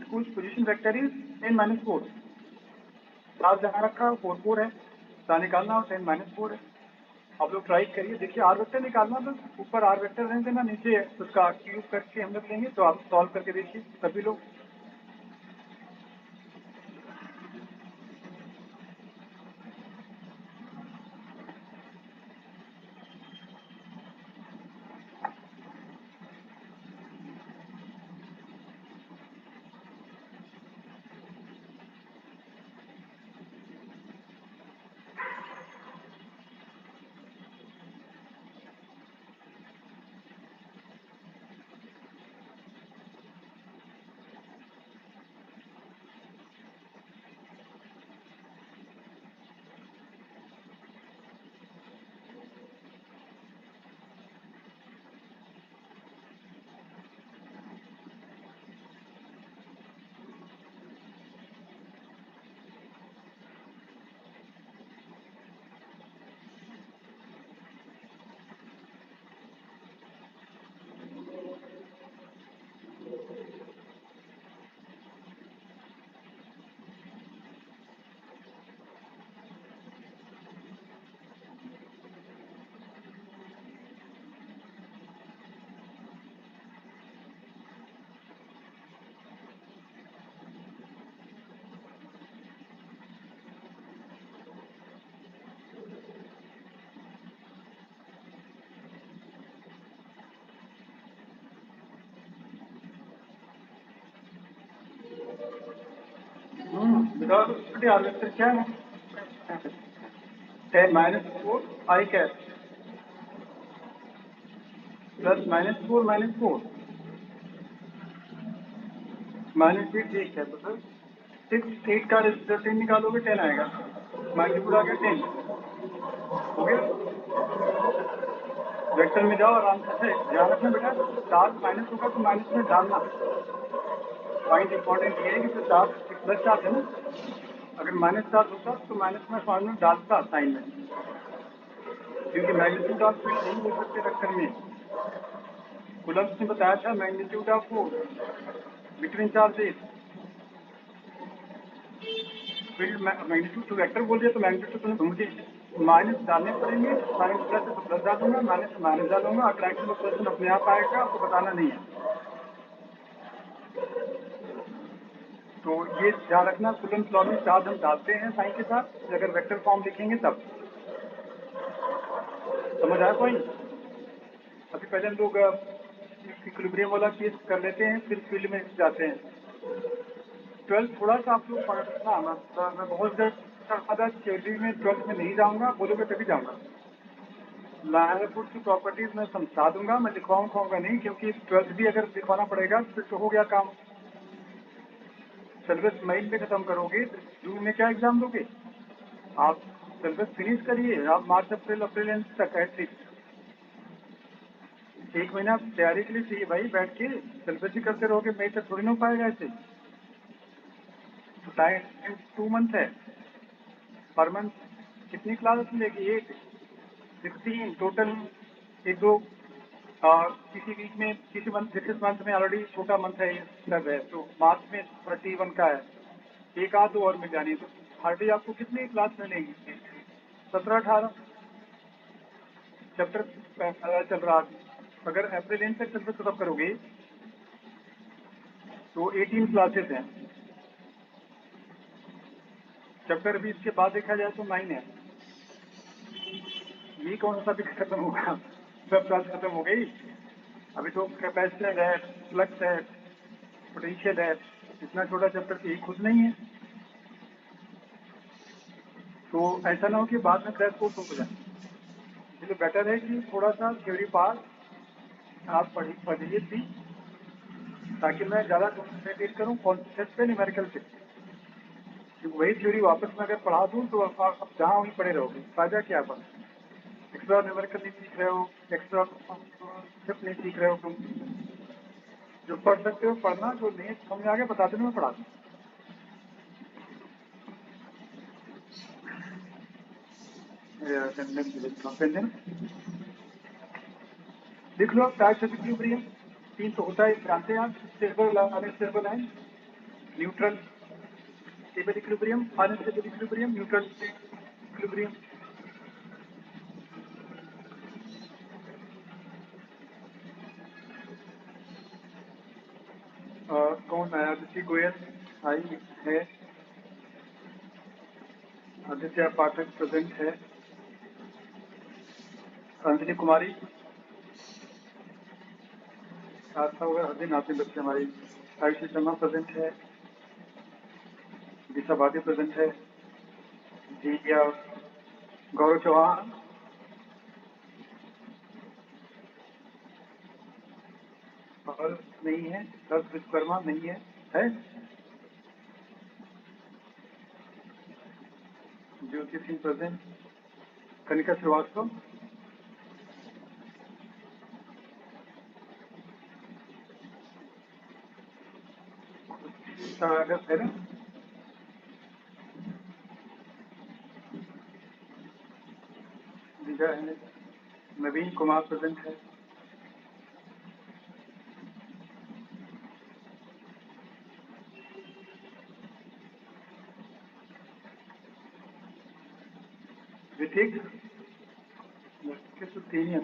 कुछ position vector is 10 minus 4। Charge जहाँ रखा 4 4 है, जहाँ निकालना हो 10 माइनस 4 है। आप लोग ट्राई करिए, देखिए आर वेक्टर निकालना, बस ऊपर आर वेक्टर रहने देना, नीचे उसका क्यूब करके हम लोग लेंगे। तो आप सॉल्व करके देखिए सभी लोग। बताओ आर वेक्टर क्या है? 10 minus 4 I cap plus minus 4 minus 4 minus 8 J cap. तो सर 6 8 का रेजिस्टर 10 निकालोगे 10 आएगा, मैग्नीट्यूड आ गया 10। हो गया। वेक्टर में जाओ आराम से, ध्यान रखना बेटा, चार्ज माइनस होगा तो माइनस में डालना। पॉइंट इंपॉर्टेंट ये है कि जो चार्ज प्लस चार्ज है ना, अगर माइनस चार्ज होता तो माइनस में फॉर्म में डालता साइन में, क्योंकि मैग्नीट्यूड ऑफ फील्ड नहीं हो सकते वेक्टर में। कूलम्ब्स ने बताया था magnitude of force between charges. Field magnitude तो वेक्टर बोल दिया तो मैग्नीट्यूड तो तुमने ढूंढ दी। माइनस डालने पड़ेंगे, साइन प्लस है तो प्लस डालूंगा, माइनस से माइनस डालूंगा, अट्रैक्शन और प्लस अपने आप आएगा, आपको बताना नहीं है। तो ये ध्यान रखना, कुलन लॉ में चार्ज हम डालते हैं साइन के साथ, अगर वेक्टर फॉर्म लिखेंगे तब। समझ आया पॉइंट? अभी पहले हम लोग इक्विलिब्रियम वाला केस कर लेते हैं, फिर फील्ड में जाते हैं। 12 थोड़ा सा आप लोग पढ़ना, मैं बहुत ज़्यादा थ्योरी में 12 में नहीं जाऊंगा, बोलोगे तभी जाऊंगा। लायरपुट की प्रॉपर्टीज मैं समझा दूंगा, मैं लिखवाऊंगा नहीं, क्योंकि 12 भी अगर लिखवाना पड़ेगा फिर तो हो गया काम। सिलेबस मई में खत्म करोगे, जून में क्या एग्जाम दोगे आप? सिलेबस फिनिश करिए आप, मार्च अप्रैल एंड तक एटलीस्ट 1 महीना तैयारी के लिए चाहिए भाई। बैठ के सिलेबस ही करते रहोगे, मई तक थोड़ी ना हो पाएगा ऐसे। तो टाइम 2 मंथ है, पर मंथ कितनी क्लास मिलेगी? 8, 16 टोटल। एक दो किसी वीक में, किसी मंथ, दिस मंथ में ऑलरेडी छोटा मंथ है, ये सब है, तो मार्च में 31 का है, एक आध दो और मिल जानी। तो हार्डली आपको कितनी क्लास मिलेगी? 17-18 चैप्टर चल रहा है। अगर अप्रैल एंड तक सिलेबस खत्म करोगे तो 18 क्लासेस हैं। चैप्टर भी इसके बाद देखा जाए तो 9 है। ये कौन सा भी खत्म होगा? सब क्लास खत्म हो गई। अभी तो कैपेसिटर है, फ्लक्स है, पोटेंशियल है, इतना छोटा चैप्टर तो ये खुद नहीं है। तो ऐसा ना हो कि बाद में क्रैश कोर्स हो जाए, इसलिए बेटर है कि थोड़ा सा थ्योरी पार्ट आप पढ़िए भी, ताकि मैं ज़्यादा कॉन्सेंट्रेट करूँ कॉन्सेप्ट पे, न्यूमेरिकल पे। क्योंकि वही थ्योरी वापस में अगर पढ़ा दूँ तो आप जहाँ वहीं पढ़े रहोगे, फायदा क्या बस? एक्स्ट्रा न्यूमेरिकल नहीं सीख रहे हो, एक्स्ट्रा कॉन्सेप्ट नहीं सीख रहे हो तुम। जो पढ़ सकते हो पढ़ना, जो नहीं समझ आ गया बता देना, मैं पढ़ा दूँ। लिख लो टाइप्स ऑफ इक्विलिब्रियम। 3 तो होता है, जानते हैं आप। Stable, unstable and neutral. Stable equilibrium, unstable equilibrium, neutral equilibrium. कौन है? आदित्य गोयल आई है, आदित्य पाठक प्रेजेंट है, अंजलि कुमारी आस्था होगा, हर दिन आते बच्चे हमारी। आयुषी शर्मा प्रेजेंट है, दिशा भाटी प्रेजेंट है जी, या गौरव चौहान, और नहीं है, दर्श विश्वकर्मा नहीं है ज्योति सिंह प्रेजेंट, कनिका श्रीवास्तव, अगर है ना, विजय है, नवीन कुमार प्रेजेंट है, ऋतिक, तो 3 ही हैं,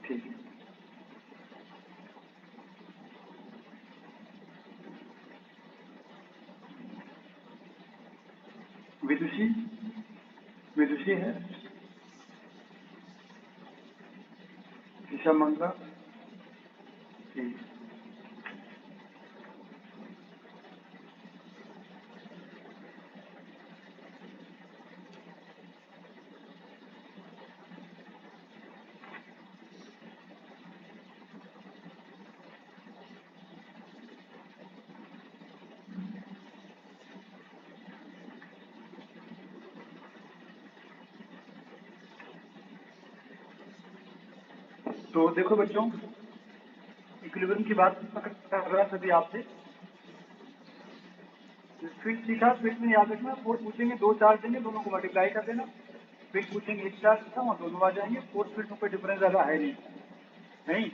ठीक है। विदुषी, विदुषी है, दिशा मंगला, ठीक। तो देखो बच्चों, इक्विलिब्रियम की बात कर रहा था अभी आपसे। फिट सीखा, फिट में याद रखना, फोर्स पूछेंगे 2 चार्ज देंगे, दोनों को मल्टीप्लाई कर देना। फिट पूछेंगे 1 चार्ज था, वहाँ दोनों आ जाएंगे। फोर्स फिट में कोई डिफरेंस ज़्यादा है नहीं।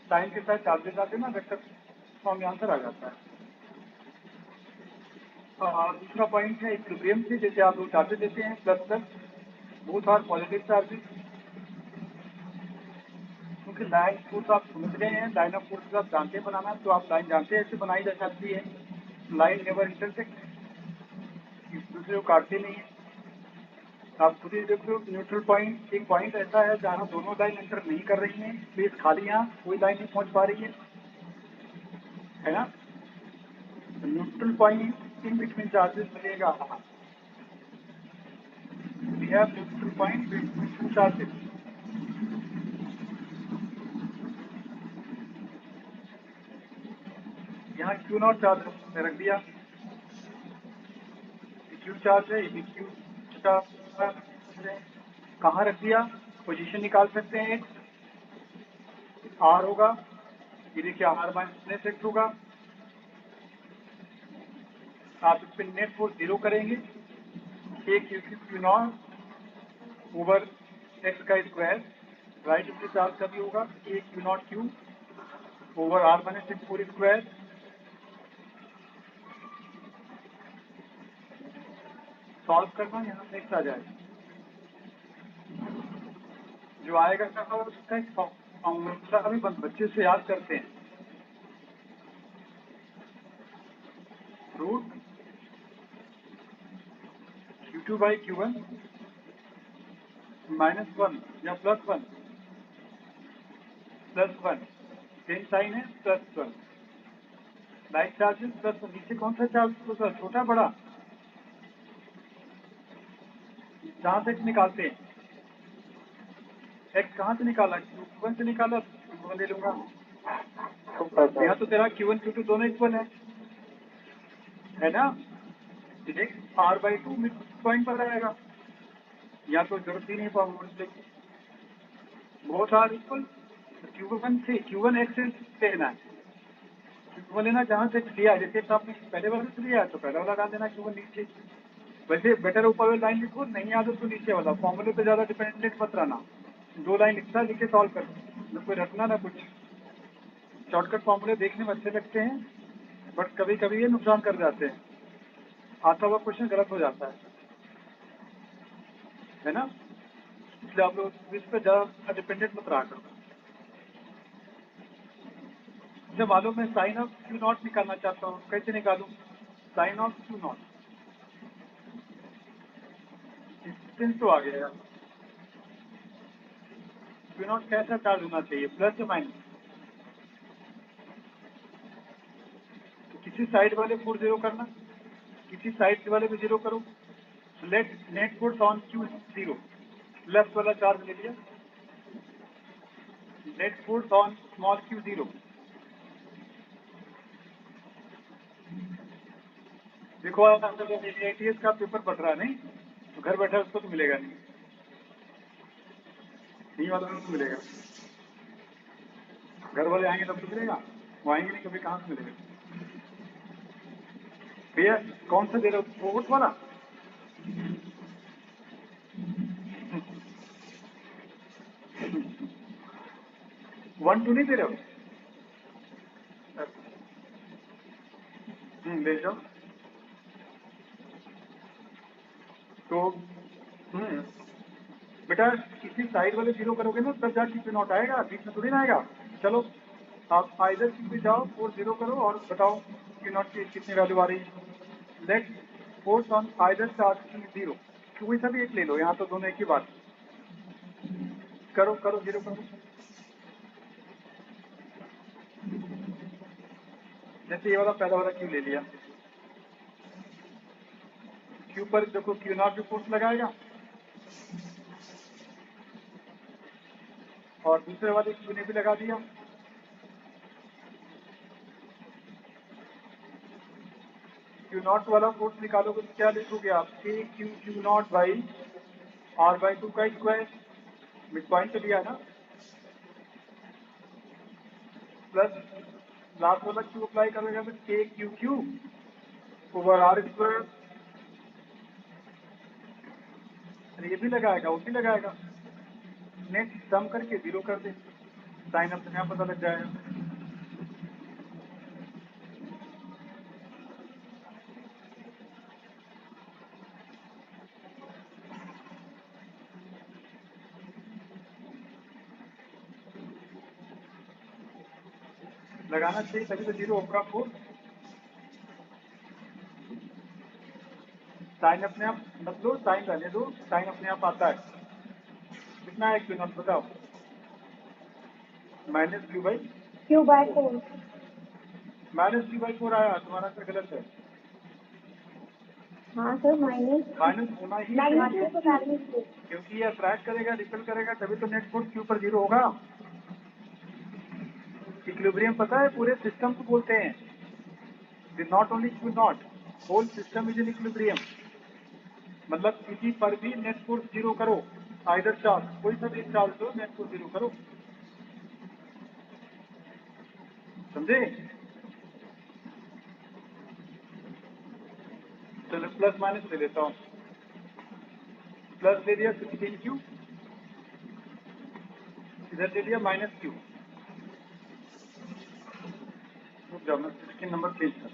साइन के साथ चार्जेस आते ना, वेक्टर फॉर्म में आंसर आ जाता है। दूसरा पॉइंट है इक्विलिब्रियम से, जैसे आप लोग चार्जेस देते हैं plus plus, both are positive charges, क्योंकि लाइन फोर्स आप समझ रहे हैं, लाइन ऑफ फोर्स आप जानते हैं बनाना, तो आप लाइन जानते हैं ऐसे बनाई जा सकती है। लाइन नेवर इंटरसेक्ट, एक दूसरे को काटते नहीं है। आप खुद ही देख लो, न्यूट्रल पॉइंट एक पॉइंट ऐसा है जहाँ दोनों लाइन एंटर नहीं कर रही हैं, स्पेस खाली, यहाँ कोई लाइन नहीं पहुंच पा रही है ना। Neutral point in between charges मिलेगा, we have neutral point between two charges. यहाँ क्यू नॉट चार्ज रख दिया, क्यू चार्ज है, ये क्यू चार्ज है, कहाँ रख दिया, पोजीशन निकाल सकते हैं, आर होगा, ये देखिए आर माइनस एक्स होगा। आप इस पर नेट फोर्स 0 करेंगे, A Q Q naught over X का स्क्वायर, राइट में चार्ज का भी होगा, A Q naught Q over R minus X पूरी स्क्वायर। सॉल्व करना, यहाँ से एक्स आ जाएगा, जो आएगा क्या उसका एक फॉर्मूला अभी बच्चे से याद करते हैं, रूट Q2 by Q1 -1 या +1 सेम साइन है, +1 लाइक चार्जेस प्लस नीचे कौन सा चार्ज होता है, छोटा बड़ा, जहाँ से निकालते हैं, एक्स कहाँ से निकाला, Q1 से निकाला, Q1 ले लूंगा। यहाँ तो तेरा Q1 Q2 दोनों इक्वल है ना, एक्स R/2 मिड पॉइंट पर रहेगा, या तो जरूरत ही नहीं पाऊंगा, बहुत आर इक्वल। Q1 से Q1 एक्स से लेना है, Q1 लेना जहाँ से लिया है, जैसे आपने पहले वाले से लिया है तो पहले वाला डाल देना Q1 नीचे। वैसे बेटर ऊपर वाली लाइन लिखो, नहीं याद हो तो नीचे वाला, फॉर्मूले पे ज़्यादा डिपेंडेंट मत रहना, 2 लाइन लिखता लिख के सॉल्व कर, न कोई रखना ना कुछ। शॉर्टकट फॉर्मूले देखने में अच्छे लगते हैं, बट कभी कभी ये नुकसान कर जाते हैं, आता हुआ क्वेश्चन गलत हो जाता है ना, इसलिए आप लोग इस पर ज़्यादा डिपेंडेंट मत रहा करो। जब मालूम मैं साइन ऑफ क्यू नॉट निकालना चाहता हूँ, कैसे निकालूं, sign of Q naught, distance तो आ गया, क्यू नॉट कैसा चार्ज होना चाहिए, प्लस या माइनस, तो किसी साइड वाले फोर्स 0 करना, किसी साइड वाले पे 0 करो, let net force on Q 0, left वाला चार्ज ले लिया, net force on small Q 0, देखो ATS का पेपर पढ़ रहा है नहीं, तो घर बैठा उसको तो मिलेगा नहीं वाला तो मिलेगा, घर वाले आएंगे तब तो मिलेगा, वो आएंगे नहीं कभी, कहाँ से मिलेगा भैया, कौन सा दे रहे हो, फोर्थ वाला, 1 2 नहीं दे रहे हो, ले जाओ, तो बेटा किसी साइड वाले 0 करोगे ना तब जाके क्यू नॉट आएगा, बीच में थोड़ी ना आएगा। चलो आप आइदर क्यू पे जाओ, फोर्स 0 करो और बताओ क्यू नॉट की कितनी वैल्यू आ रही है, let force on either charge की 0, कोई सा भी एक ले लो, यहाँ तो दोनों एक ही बात, करो करो 0 करो, जैसे ये वाला पहला वाला क्यू ले लिया, क्यू पर देखो क्यू नॉट भी फोर्स लगाएगा, और दूसरे वाले क्यू ने भी लगा दिया, क्यू नॉट वाला फोर्स निकालोगे तो क्या लिखोगे आप, के Q Q not by R/2 का स्क्वायर, मिड पॉइंट पे लिया ना, प्लस लास्ट वाला क्यू अप्लाई करेगा तो K Q Q over R square, ये भी लगाएगा वो भी लगाएगा, नेक्स्ट सम करके 0 कर दे, साइन अपने यहाँ पता लग जाएगा। लगाना चाहिए तभी तो जीरो होगा फोर्स। साइन अपने आप मत लो, साइन रहने दो, साइन अपने आप आता है। कितना है क्यू नॉट बताओ? -q/4। Q/4। -q/4 आया, तुम्हारा आंसर गलत है। हाँ सर, माइनस माइनस होना ही मैग्नीट्यूड चाहिए, तो मैग्नीट्यूड। क्योंकि ये अट्रैक्ट करेगा, रिपेल करेगा, तभी तो नेट फोर्स क्यू पर जीरो होगा। इक्विलिब्रियम पता है पूरे सिस्टम को बोलते हैं, not only Q naught, whole system is in equilibrium. मतलब किसी पर भी नेट फोर्स जीरो करो, आइदर चार्ज, कोई सा भी चार्ज दो, नेट फोर्स जीरो करो। समझे? चलो प्लस माइनस ले लेता हूँ। प्लस ले दिया 16q, इधर ले लिया -q। रुक जाओ, मैं 16 नंबर चेंज कर,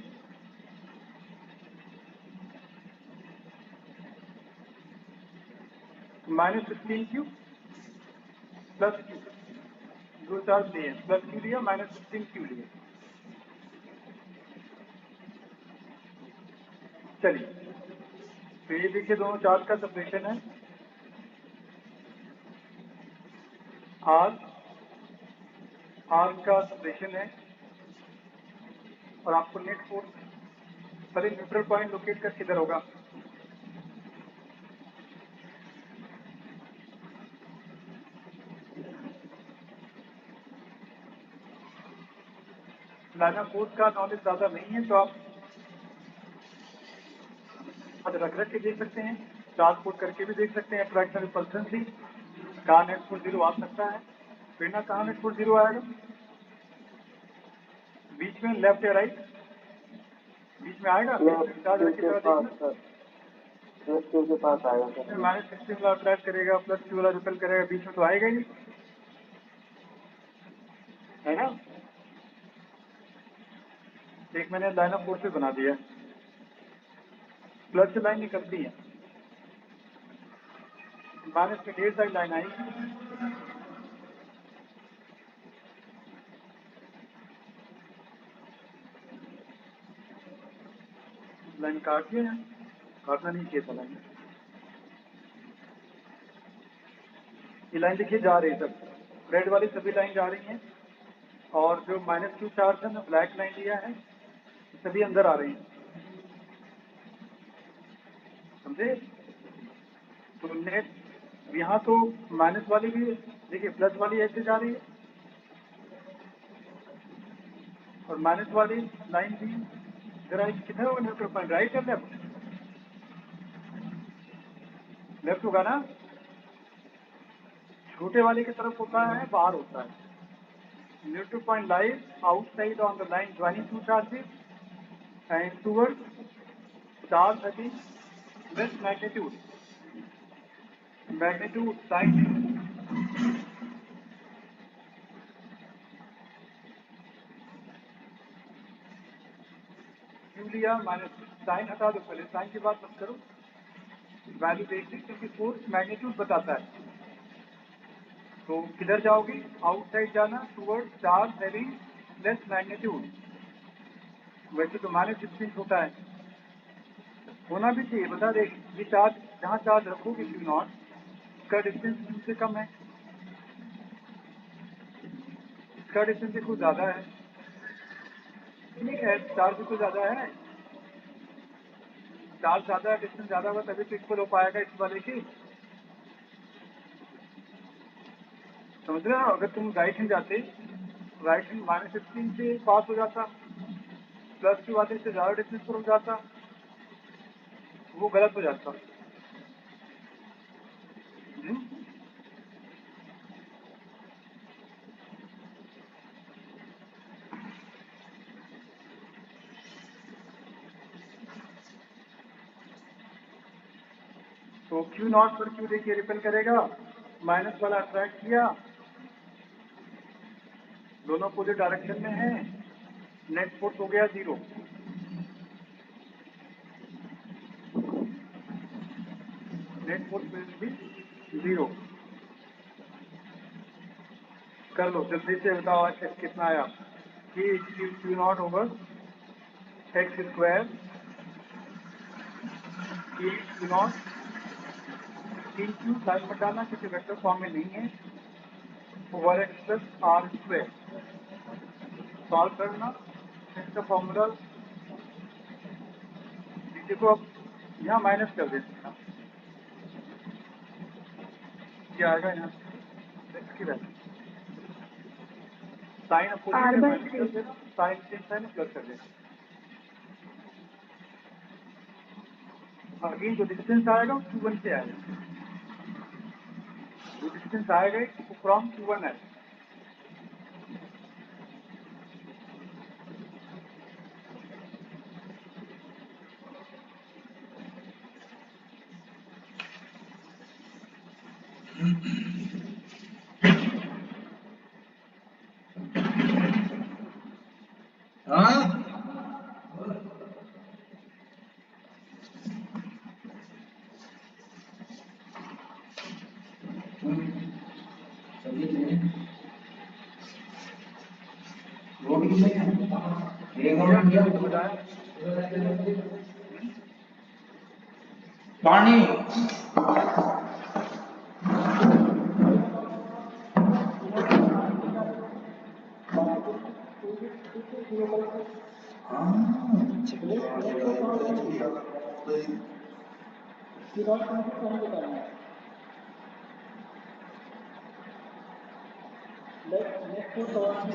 -16q प्लस q, दो चार्ज लिए, प्लस q लिया, -16q लिया। चलिए, तो ये देखिए दोनों चार्ज का सेपरेशन है, आर का सेपरेशन है, और आपको नेट फोर्स पहले न्यूट्रल पॉइंट लोकेट कर किधर होगा? लाइन ऑफ फोर्स का नॉलेज ज़्यादा नहीं है तो आप रख के देख सकते हैं, चार्ज पुट करके भी देख सकते हैं, फ्रैक्शन रिपल्सन थी, कहाँ नेट फोर्स जीरो आ सकता है, फिर ना कहाँ नेट फोर्स जीरो आएगा, बीच में लेफ्ट या राइट, बीच में आएगा, चार्ज रख के के पास आएगा सर। -16 वाला अट्रैक्ट करेगा, प्लस q वाला रिपेल करेगा, बीच में तो आएगा ही, है ना? एक मैंने लाइन ऑफ फोर्सेस बना दिया, प्लस से लाइन निकलती है, माइनस के ढेर सारी लाइन आएगी, लाइन काट दिया, काटना नहीं चाहिए था लाइन। ये लाइन देखिए जा रही है, सब रेड वाली सभी लाइन जा रही हैं, और जो -q चार्ज है ना, ब्लैक लाइन लिया है, सभी अंदर आ रही हैं, समझे? तो नेट यहाँ तो माइनस वाली भी देखिए, प्लस वाली ऐसे जा रही है, और माइनस वाली लाइन भी जरा किधर होगा न्यूट्रल पॉइंट, राइट या लेफ्ट? लेफ्ट होगा ना, छोटे वाले की तरफ होता है, बाहर होता है। Neutral point lies outside on the line joining two charges and towards charge having less magnitude, sign Q लिया, माइनस साइन हटा दो, पहले साइन की बात मत करो, वैल्यू देख ली, क्योंकि फोर्स मैग्नीट्यूड बताता है। तो किधर जाओगी? आउटसाइड जाना, toward charge having less magnitude. वैसे तो -16 होता है, होना भी चाहिए, बता देगी, ये चार्ज जहाँ चार्ज रखोगे क्यू नॉट, इसका डिस्टेंस क्यू से कम है, इसका डिस्टेंस कुछ ज़्यादा है, ठीक है, चार्ज भी तो ज़्यादा है, चार्ज ज़्यादा है, डिस्टेंस ज़्यादा होगा तभी तो इक्वल हो पाएगा इस वाले की, समझ रहे हो? अगर तुम राइट हैंड जाते, राइट हैंड -16 से पास हो जाता, प्लस की वाले से ज़्यादा डिस्टेंस पर हो जाता, वो गलत हो जाता। तो क्यू नॉट पर क्यू देखिए रिपेल करेगा, माइनस वाला अट्रैक्ट किया, दोनों अपोजिट डायरेक्शन में है, नेट फोर्स हो गया zero, net force will be zero. कर लो जल्दी से, बताओ कितना आया? K is Q naught over x square K Q naught 3Q sign मत डालना क्योंकि वेक्टर फॉर्म में नहीं है over X plus R square solve करना इसका फॉर्मूला देखो अब यहाँ माइनस कर देते हैं क्या आएगा यहाँ x की वैल्यू साइन अपोजिट माइनस कर देना साइन सेम साइन प्लस कर देना अगेन जो डिस्टेंस आएगा वो Q1 से आएगा जो डिस्टेंस आएगा फ्रॉम Q1 है हाँ पानी If net force on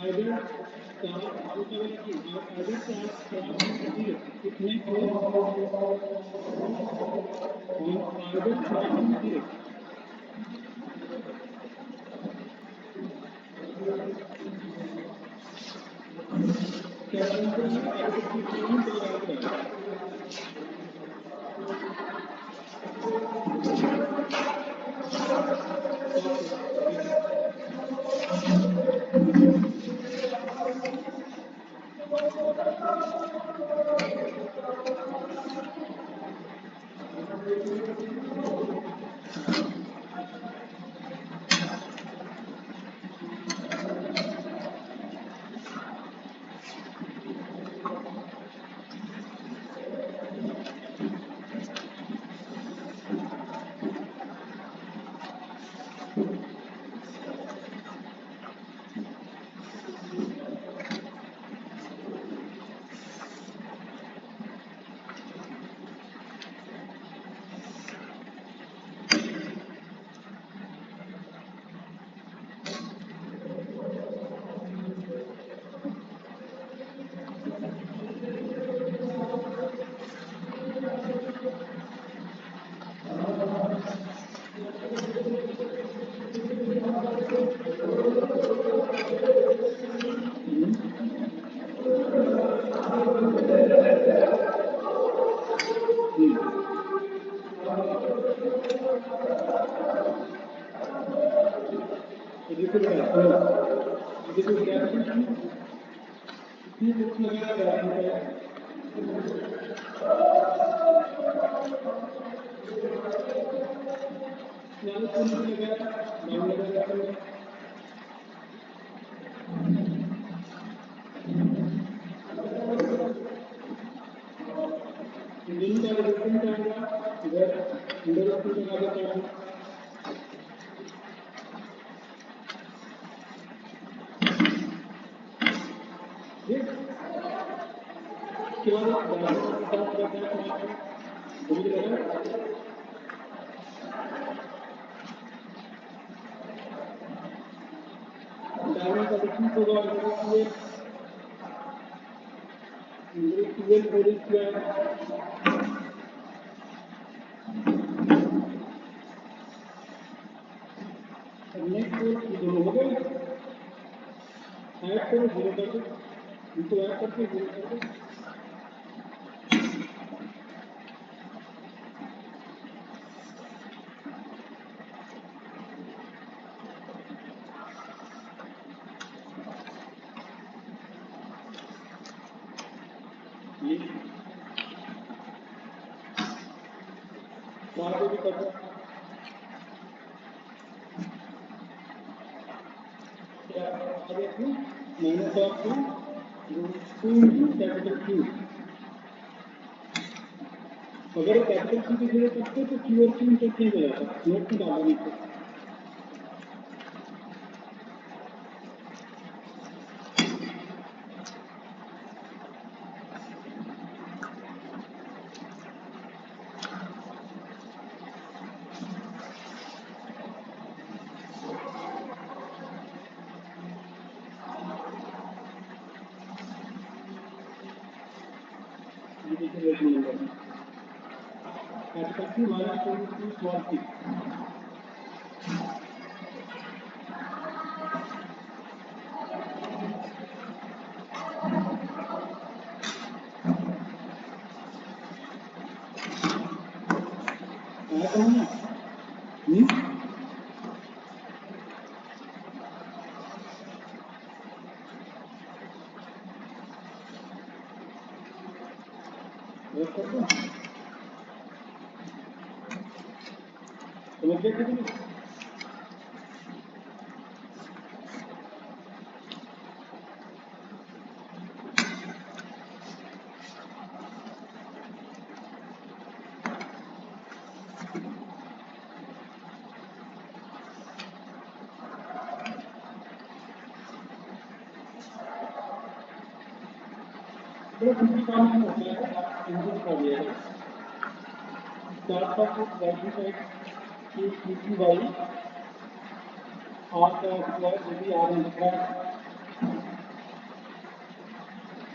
either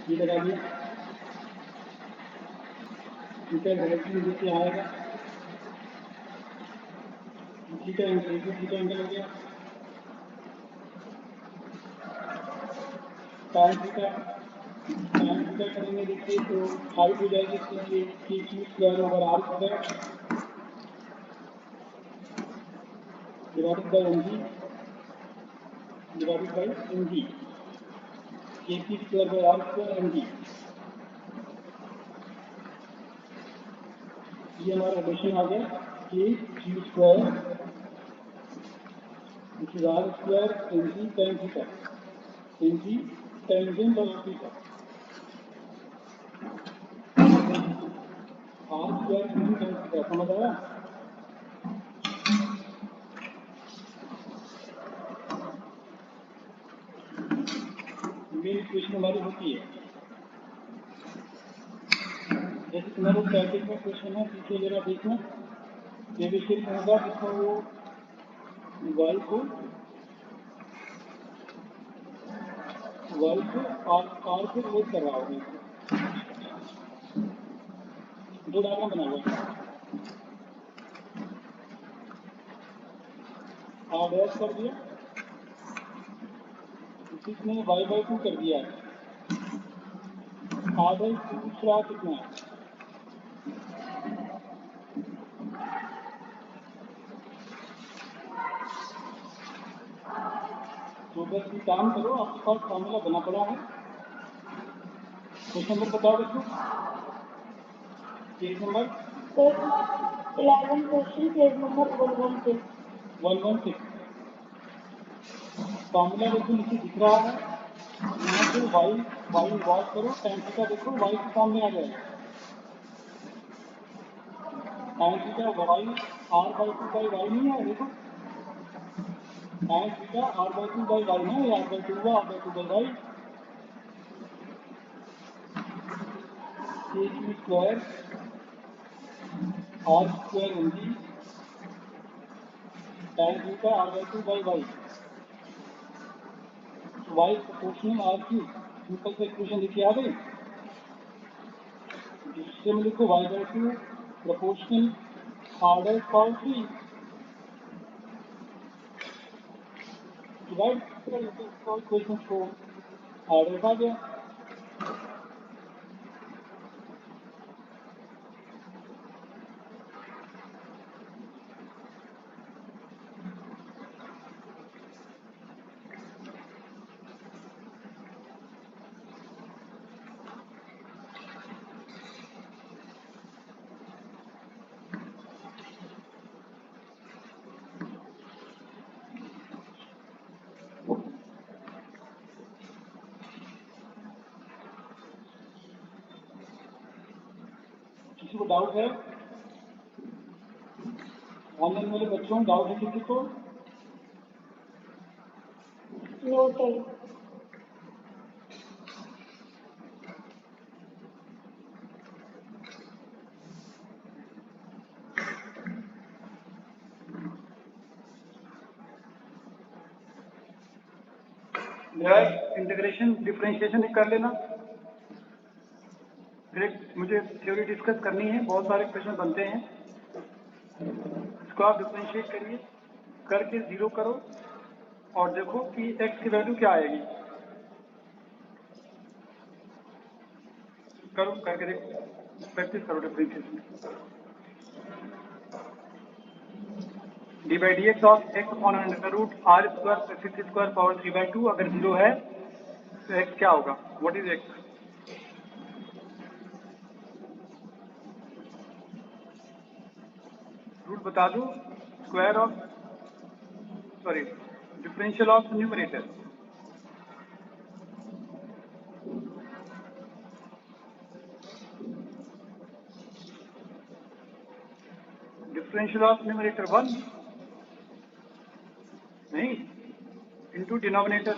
ये लगा दिया, ठीक है, डायरेक्टली नीचे आएगा, ठीक है, ठीक है, एंगल हो गया, टाइम थीटा करेंगे देखिए तो हाइट हो जाएगी इसकी Q square over R square divided by M G के P square by R square M G. ये हमारा रिलेशन आ गया के Q square which is r square mg tan theta, mg tangent of theta, r square mg tan theta, समझ आया? Main equation हमारी होती है, जैसे तुम्हारे स्टैटिक में क्वेश्चन है, पीछे जरा देखना, ये विषय होगा जिसमें वो y को r से रिलेट कर रहा होगा, दो डायग्राम बना हुआ है, r डैश कर दिया, इसने y/2 कर दिया है, r/2 दूसरा कितना है, तो बस ये काम करो, आपके पास फॉर्मूला बना पड़ा है। क्वेश्चन नंबर बताओ बच्चों, page number 11 question, page number 116। Formula देखो नीचे दिख रहा है, यहाँ से y इन्वॉल्व करो, tan थीटा देखो y के फॉर्म में आ जाएगा, tan थीटा y r/2/y नहीं है, देखो tan थीटा r/2/y है, ये r/2 हुआ, r/2/y के Q square r square mg tan theta r/2/y, y proportional r cube, simple से इक्वेशन लिखी आ गई, जिससे में लिखो y/2 proportional r power 3 divide कर इसको इक्वेशन को r आ गया, किसी को डाउट है? ऑनलाइन वाले बच्चों डाउट है किसी को? नोटेड। इंटीग्रेशन डिफरेंशिएशन कर लेना, फिर मुझे थ्योरी डिस्कस करनी है, बहुत सारे क्वेश्चन बनते हैं, इसको आप डिफरेंशिएट करिए, करके जीरो करो और देखो कि x की वैल्यू क्या आएगी, करो करके देखो, प्रैक्टिस करो differentiation. D by D X of X upon under root r square plus 6 square power 3/2 अगर जीरो है तो x क्या होगा, व्हाट इज x? रूट बता दो, square of sorry differential of numerator, differential of numerator 1 नहीं into denominator,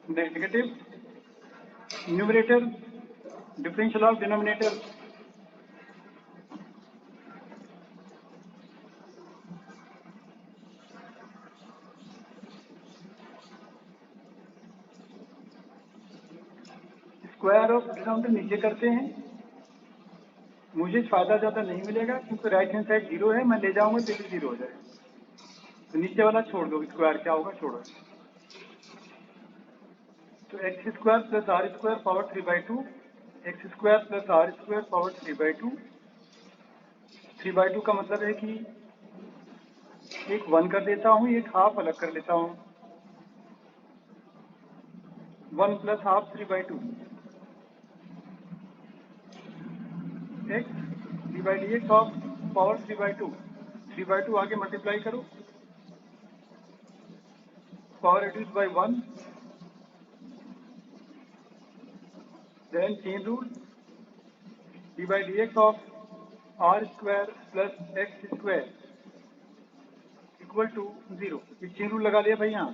negative numerator differential of denominator, square of denominator नीचे करते हैं, मुझे फायदा ज़्यादा नहीं मिलेगा क्योंकि राइट हैंड साइड 0 है, मैं ले जाऊंगा तो भी 0 हो जाएगा। तो नीचे वाला छोड़ दो, स्क्वायर क्या होगा छोड़ो। तो X square plus R square power 3/2, X square plus R square power 3/2। 3/2 का मतलब है कि एक 1 कर देता हूँ, एक हाफ अलग कर लेता हूँ। 1 plus half 3/2 x divide x of power 3/2। 3/2 आगे मल्टीप्लाई करो, power reduce by 1, then chain rule, divide x of r square plus x square equal to 0। ये चेन रूल लगा लिया भाई यहाँ।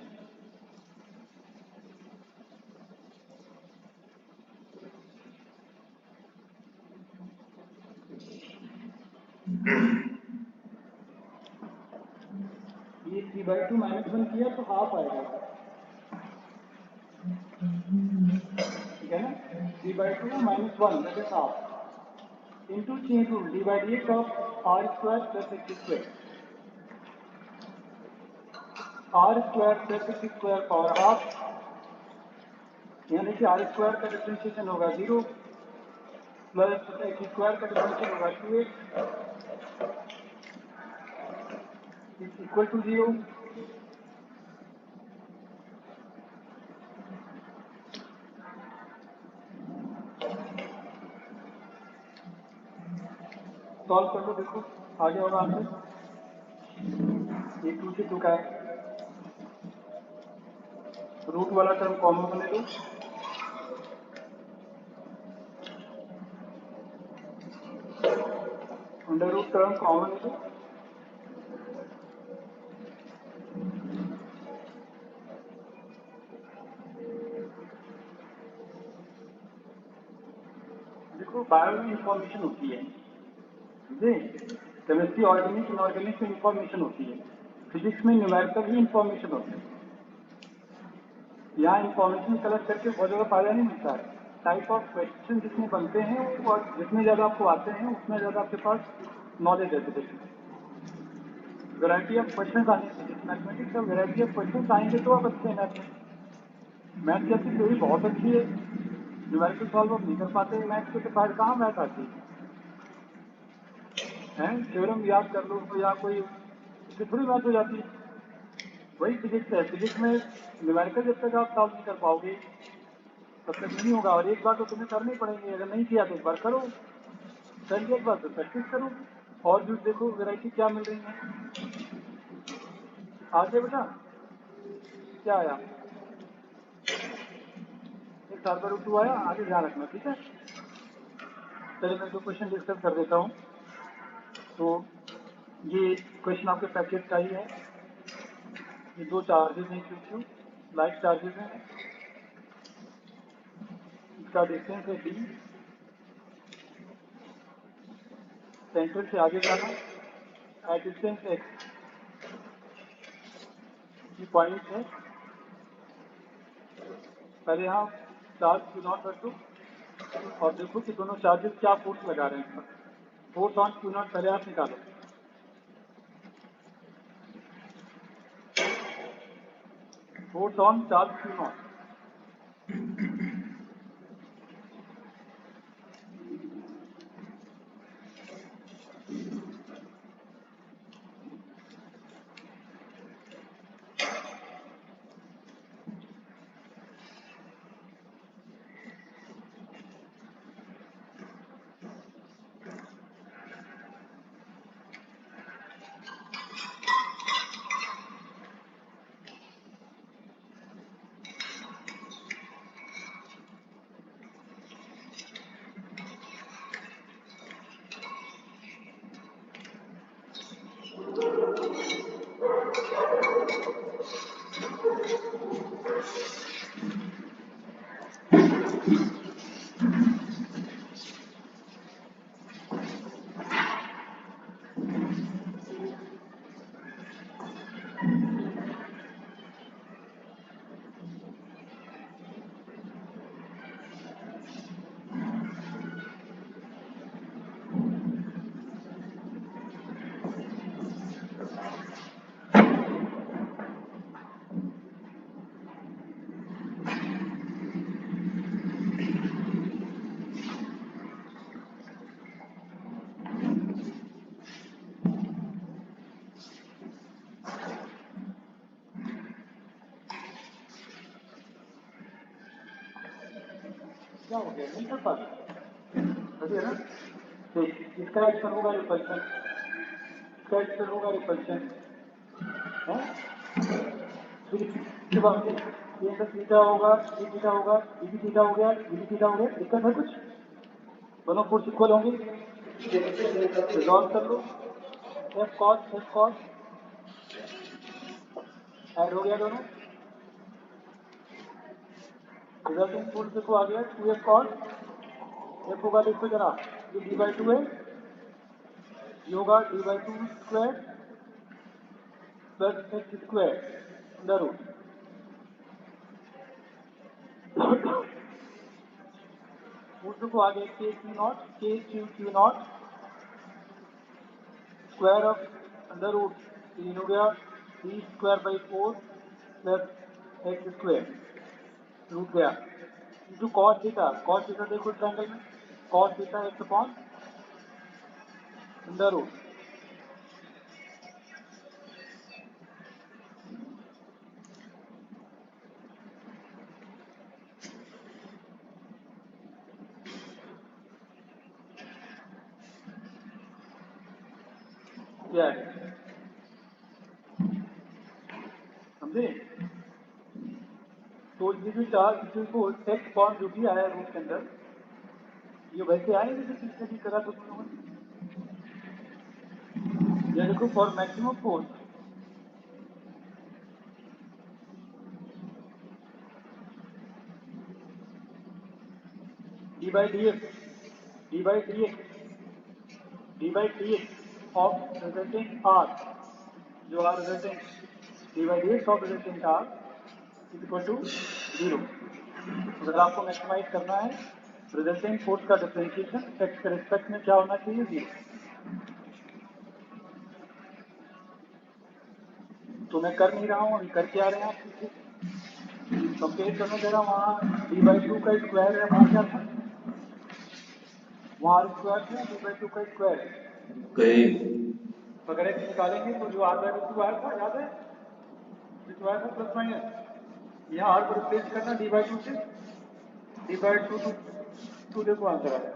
ये 3/2 -1 किया तो हाफ आएगा, ठीक है ना। 3/2 -1 that is half into chain rule, divide x of r square plus x square, r square plus x square power half. यहाँ देखिए आर स्क्वायर का डिफरेंशिएशन होगा 0 प्लस एक्स स्क्वायर का डिफरेंशिएशन होगा 2x इक्वल टू 0। सॉल्व कर लो, देखो आगे होगा आंसर। ये 2 से 2 का है, रूट वाला टर्म कॉमन होने दो, अंडर रूट टर्म कॉमन होने दो, देखो बायो में इंफॉर्मेशन होती है, जी केमिस्ट्री ऑर्गेनिक इनऑर्गेनिक में इंफॉर्मेशन होती है, फिजिक्स में न्यूमेरिकल ही इंफॉर्मेशन होती है। यहाँ इंफॉर्मेशन कलेक्ट करके बहुत ज़्यादा फायदा नहीं मिलता है। टाइप ऑफ क्वेश्चन जितने बनते हैं और जितने ज़्यादा आपको आते हैं उतना ज़्यादा आपके पास नॉलेज है फिजिक्स में। वैरायटी ऑफ क्वेश्चन आने फिजिक्स मैथमेटिक्स और वैरायटी ऑफ क्वेश्चन आएंगे तो आप अच्छे हैं मैथ में। मैथ की आपकी थ्योरी बहुत अच्छी है, न्यूमेरिकल सॉल्व आप नहीं कर पाते मैथ के, तो फायदा कहाँ मैथ आती है। थ्योरम याद कर लो तो या कोई थोड़ी मैथ हो जाती है। वही फिजिक्स है, फिजिक्स में न्यूमेरिकल जब तक आप सॉल्व नहीं कर पाओगे तब तक नहीं होगा। और एक बार तो तुम्हें करने पड़ेंगे, अगर नहीं किया तो एक बार करो, कर लिया एक बार तो प्रैक्टिस करो। और जो देखो वैरायटी क्या मिल रही है आगे बेटा, क्या आया एक सर्वर टू आया, आगे ध्यान रखना, ठीक है। चलिए मैं 2 क्वेश्चन डिस्कस कर देता हूँ। तो ये क्वेश्चन आपके पैकेज का ही है। ये 2 चार्जेस हैं, क्यों लाइट चार्जेस हैं। इसका डिस्टेंस है d, सेंटर से आगे जाना एट डिस्टेंस x की पॉइंट है। पहले यहाँ चार्ज Q0 रख दो और देखो कि दोनों चार्जेस क्या फोर्स लगा रहे हैं। फोर्स ऑन Q0 पहले आप निकालो। फोर्स ऑन चार्ज Q0, क्या हो गया, नहीं कर पा रहे है ना। तो इसका एक्शन होगा रिपल्शन, इसका एक्शन होगा रिपल्शन है। फिर इसके बाद ये अंदर थीटा होगा, ये थीटा होगा, ये भी थीटा हो गया, ये भी थीटा हो गया। दिक्कत है कुछ? दोनों फोर्स इक्वल होंगे, रिजॉल्व कर लो। एफ कॉस ऐड हो गया दोनों, रिजल्टिंग फोर्स देखो आ गया 2f कॉस। एफ होगा देखो जरा, ये d/2 है, ये होगा d/2 square plus x square under root. Force देखो आ गया k q naught square of under root 3 हो गया d²/4 plus x square root गया इंटू कॉस थीटा देखो ट्रायंगल में, cos theta x upon under root. क्या है समझे? तो ये जो चार्ज को एक्स पॉइंट जो भी आया रूट के अंदर, ये वैसे आएंगे जो किसने भी करा तो तुम लोगों ने। ये देखो for maximum force dy/dx of resulting r, जो r resulting dy/dx of resulting r is equal to 0। अगर आपको मैक्सिमाइज करना है रिजल्टिंग फोर्स का डिफरेंशिएशन एक्स के रिस्पेक्ट में क्या होना चाहिए, 0। तो मैं कर नहीं रहा हूँ, अभी करके आ रहे हैं आप। कंपेयर करना जरा, वहाँ d/2 का स्क्वायर है, वहाँ क्या था, वहाँ r स्क्वायर था, d/2 का स्क्वायर है। अगर एक्स निकालेंगे तो जो r/2 आया था याद है, स्क्वायर था प्लस माइनस, यहाँ r को रिप्लेस करना d/2 से, d/2 टू देखो आंसर आया।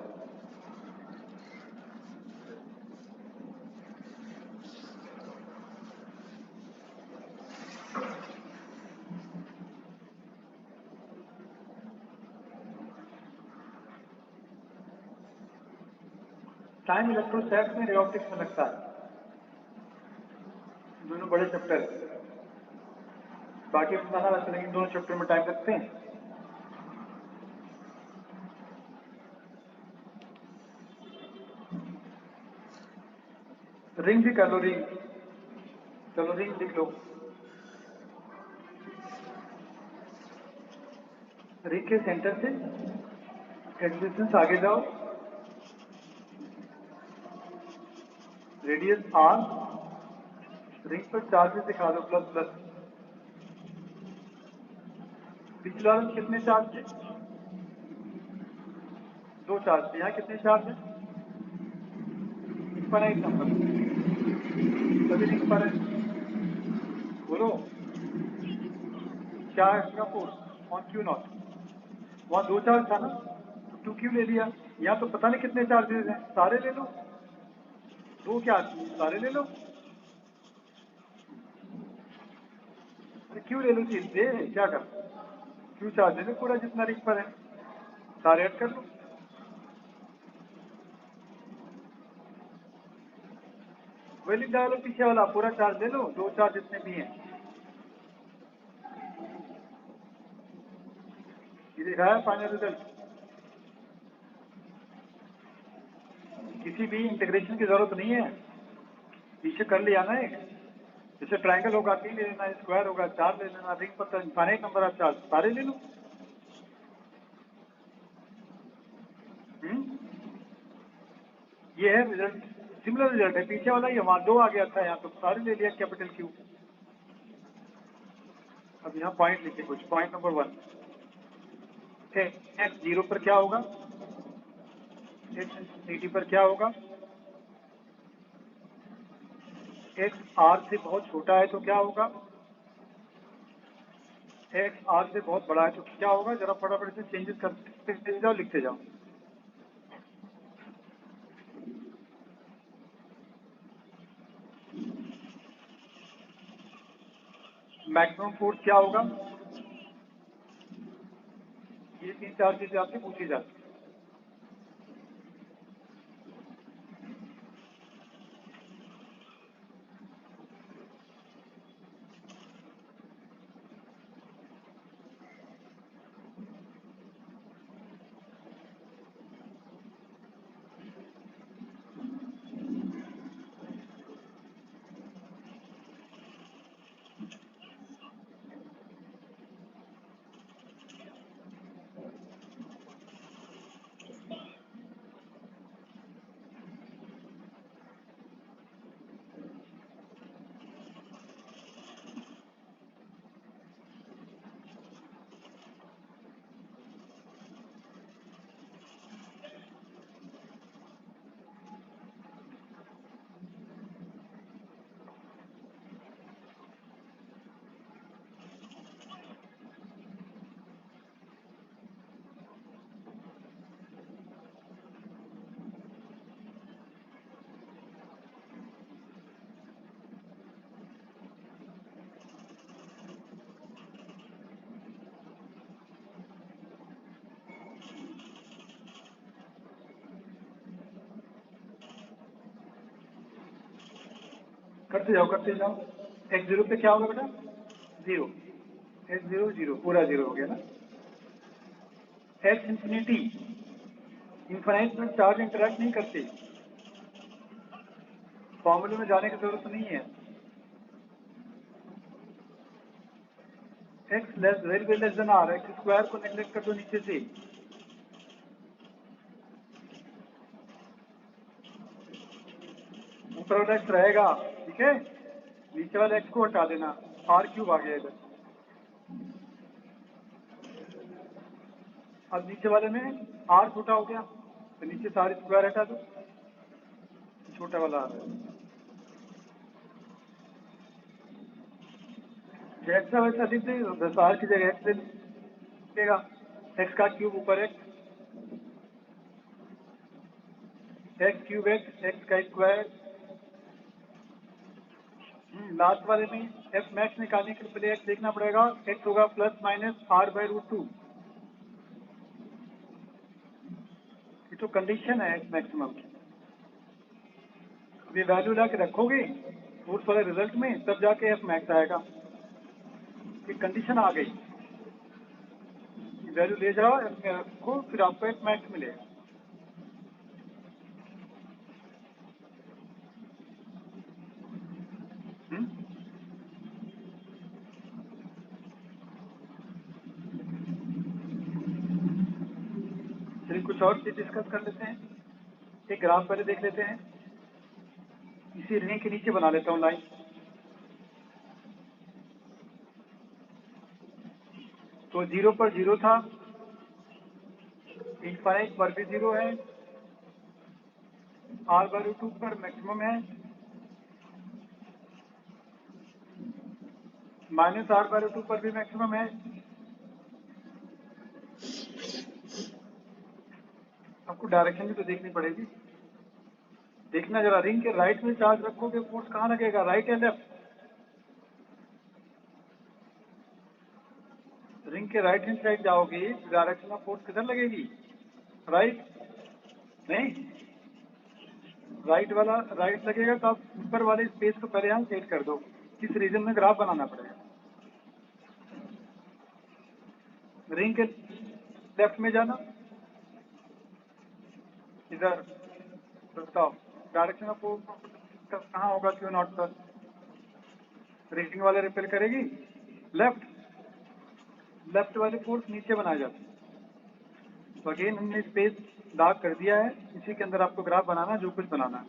टाइम इलेक्ट्रोस्टैटिक्स में रे ऑप्टिक्स में लगता है, दोनों बड़े चैप्टर है। बाकी बताना वैसे, लेकिन दोनों चैप्टर में टाइम लगते हैं। रिंग भी कर लो, रिंग, चलो रिंग लिख लो। रिंग के सेंटर से एक्स डिस्टेंस आगे जाओ, रेडियस r, रिंग पर चार्जेस दिखा दो प्लस प्लस। पिछले वाले में कितने चार्ज थे, 2 चार्ज थे, यहाँ कितने चार्ज है, इनफाइनाइट नंबर, सभी रिंग पर है। बोलो क्या है इसका फोर्स ऑन क्यू नॉट, वहाँ 2 चार्ज था ना, तो 2 क्यू ले लिया। यहाँ तो पता नहीं कितने चार्जेस हैं, सारे ले लो, 2 क्या सारे ले लो, क्यू ले लो, चीज दे क्या कर, क्यू चार्ज ले लो पूरा जितना रिंग पर है, सारे ऐड कर लो। वही लिख डालो, पीछे वाला पूरा चार्ज ले लो, 2 चार्ज जितने भी हैं। ये दिखाया फाइनल रिजल्ट। किसी भी इंटीग्रेशन की जरूरत नहीं है, पीछे कर लिया ना एक, जैसे ट्रायंगल होगा 3 ले लेना, स्क्वायर होगा 4 ले लेना, रिंग पर इनफाइनाइट नंबर ऑफ चार्ज, सारे ले लो। ये है रिजल्ट, सिमिलर रिजल्ट है, पीछे वाला ही, वहां 2 आ गया था, यहाँ तो सारे ले लिया कैपिटल क्यू। अब यहाँ पॉइंट लिखिए कुछ, पॉइंट नंबर 1, एक्स 0 पर क्या होगा, एक्स इंफिनिटी पर क्या होगा, एक्स r से बहुत छोटा है तो क्या होगा, एक्स आर से बहुत बड़ा है तो क्या होगा, जरा फटाफट से चेंजेस करते जाओ, लिखते जाओ। मैक्सिमम फोर्स क्या होगा, ये 3-4 चीजें आपसे पूछी जाती है। करते जाओ। एक्स जीरो पे क्या होगा बेटा, जीरो। एक्स जीरो जीरो, पूरा जीरो हो गया ना। एक्स इंफिनिटी, इन्फाइनाइट में चार्ज इंटरेक्ट नहीं करते, फॉर्मूले में जाने की जरूरत नहीं है। X less than r, x square को नेग्लेक्ट कर दो नीचे से, ऊपर वाला एक्स रहेगा, ठीक है, नीचे वाले एक्स को हटा देना, आर क्यूब आ गया इधर। अब नीचे वाले में आर छोटा हो गया तो नीचे सारे स्क्वायर हटा दो, छोटा वाला आ रहा है। जैसा वैसा लिख दे, बस आर की जगह एक्स ले लेगा, एक्स का क्यूब ऊपर एक्स क्यूब एक्स का स्क्वायर। लास्ट वाले में एफ मैक्स निकालने के लिए पहले एक्स देखना पड़ेगा, एक्स होगा plus minus r by root 2, ये तो कंडीशन है एक्स मैक्सिमम की। ये वैल्यू ला के रखोगे फोर्स वाले रिजल्ट में, तब जाके एफ मैक्स आएगा। ये कंडीशन आ गई, वैल्यू ले जाओ एफ में रखो, फिर आपको एफ मैक्स मिलेगा। चलिए कुछ और चीज डिस्कस कर लेते हैं। एक ग्राफ पहले देख लेते हैं, इसी रिंग के नीचे बना लेता हूँ लाइन। तो जीरो पर जीरो था, इनफाइनाइट पर भी जीरो है, आर बाई रूट 2 पर मैक्सिमम है, माइनस आर बाई रूट 2 पर भी मैक्सिमम है। आपको डायरेक्शन भी तो देखनी पड़ेगी, देखना जरा, रिंग के राइट में चार्ज रखोगे फोर्स कहाँ लगेगा, राइट या लेफ्ट। रिंग के राइट हैंड साइड जाओगे, डायरेक्शन ऑफ फोर्स किधर लगेगी, राइट नहीं, राइट लगेगा। तो आप ऊपर वाले स्पेस को पहले यहाँ सेट कर दो, किस रीजन में ग्राफ बनाना पड़ेगा। रिंग के लेफ्ट में जाना, इधर बताओ डायरेक्शन ऑफ फोर्स कहाँ होगा, क्यों नॉट पर रिंग वाले रिपेल करेगी, लेफ्ट वाले फोर्स नीचे बनाए जाते हैं। तो अगेन हमने स्पेस डार्क कर दिया है, इसी के अंदर आपको ग्राफ बनाना, जो कुछ बनाना है।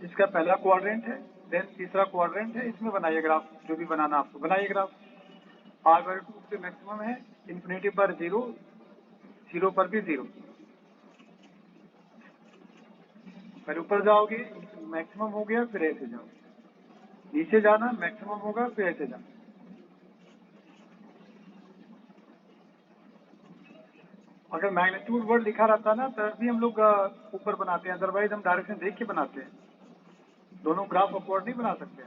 इसका पहला क्वाड्रेंट है, देन तीसरा क्वाड्रेंट है, इसमें बनाइए ग्राफ, जो भी बनाना आपको बनाइए ग्राफ। आर बाई 2 पे मैक्सिमम है, इन्फिनिटी पर जीरो, जीरो पर भी जीरो। फिर ऊपर जाओगे मैक्सिमम हो गया, फिर ऐसे जाओ, नीचे जाना मैक्सिमम होगा, फिर ऐसे जाना। अगर मैग्नीट्यूड वर्ड लिखा रहता ना तभी हम लोग ऊपर बनाते हैं, अदरवाइज हम डायरेक्शन देख के बनाते हैं, दोनों ग्राफ अपवर्ड नहीं बना सकते।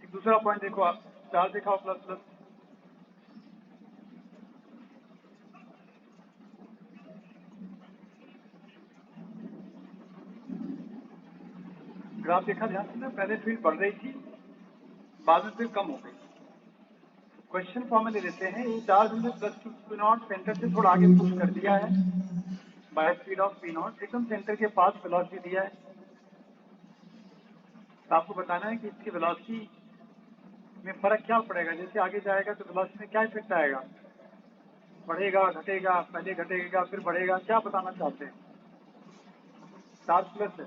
एक दूसरा पॉइंट देखो आप, चार्ट दिखाओ प्लस प्लस, ग्राफ देखा ध्यान से ना, पहले फील्ड बढ़ रही थी, बाद में फिर कम हो गई। क्वेश्चन फॉर्म में ले लेते हैं, ये चार्ज हमने plus two P not centre से थोड़ा आगे पुश कर दिया है by speed of P not, एकदम सेंटर के पास वेलोसिटी दिया है। तो आपको बताना है कि इसकी वेलोसिटी में फर्क क्या पड़ेगा, जैसे आगे जाएगा तो वेलोसिटी में क्या इफेक्ट आएगा, बढ़ेगा घटेगा, पहले घटेगा फिर बढ़ेगा, क्या बताना चाहते हैं। चार्ज प्लस है,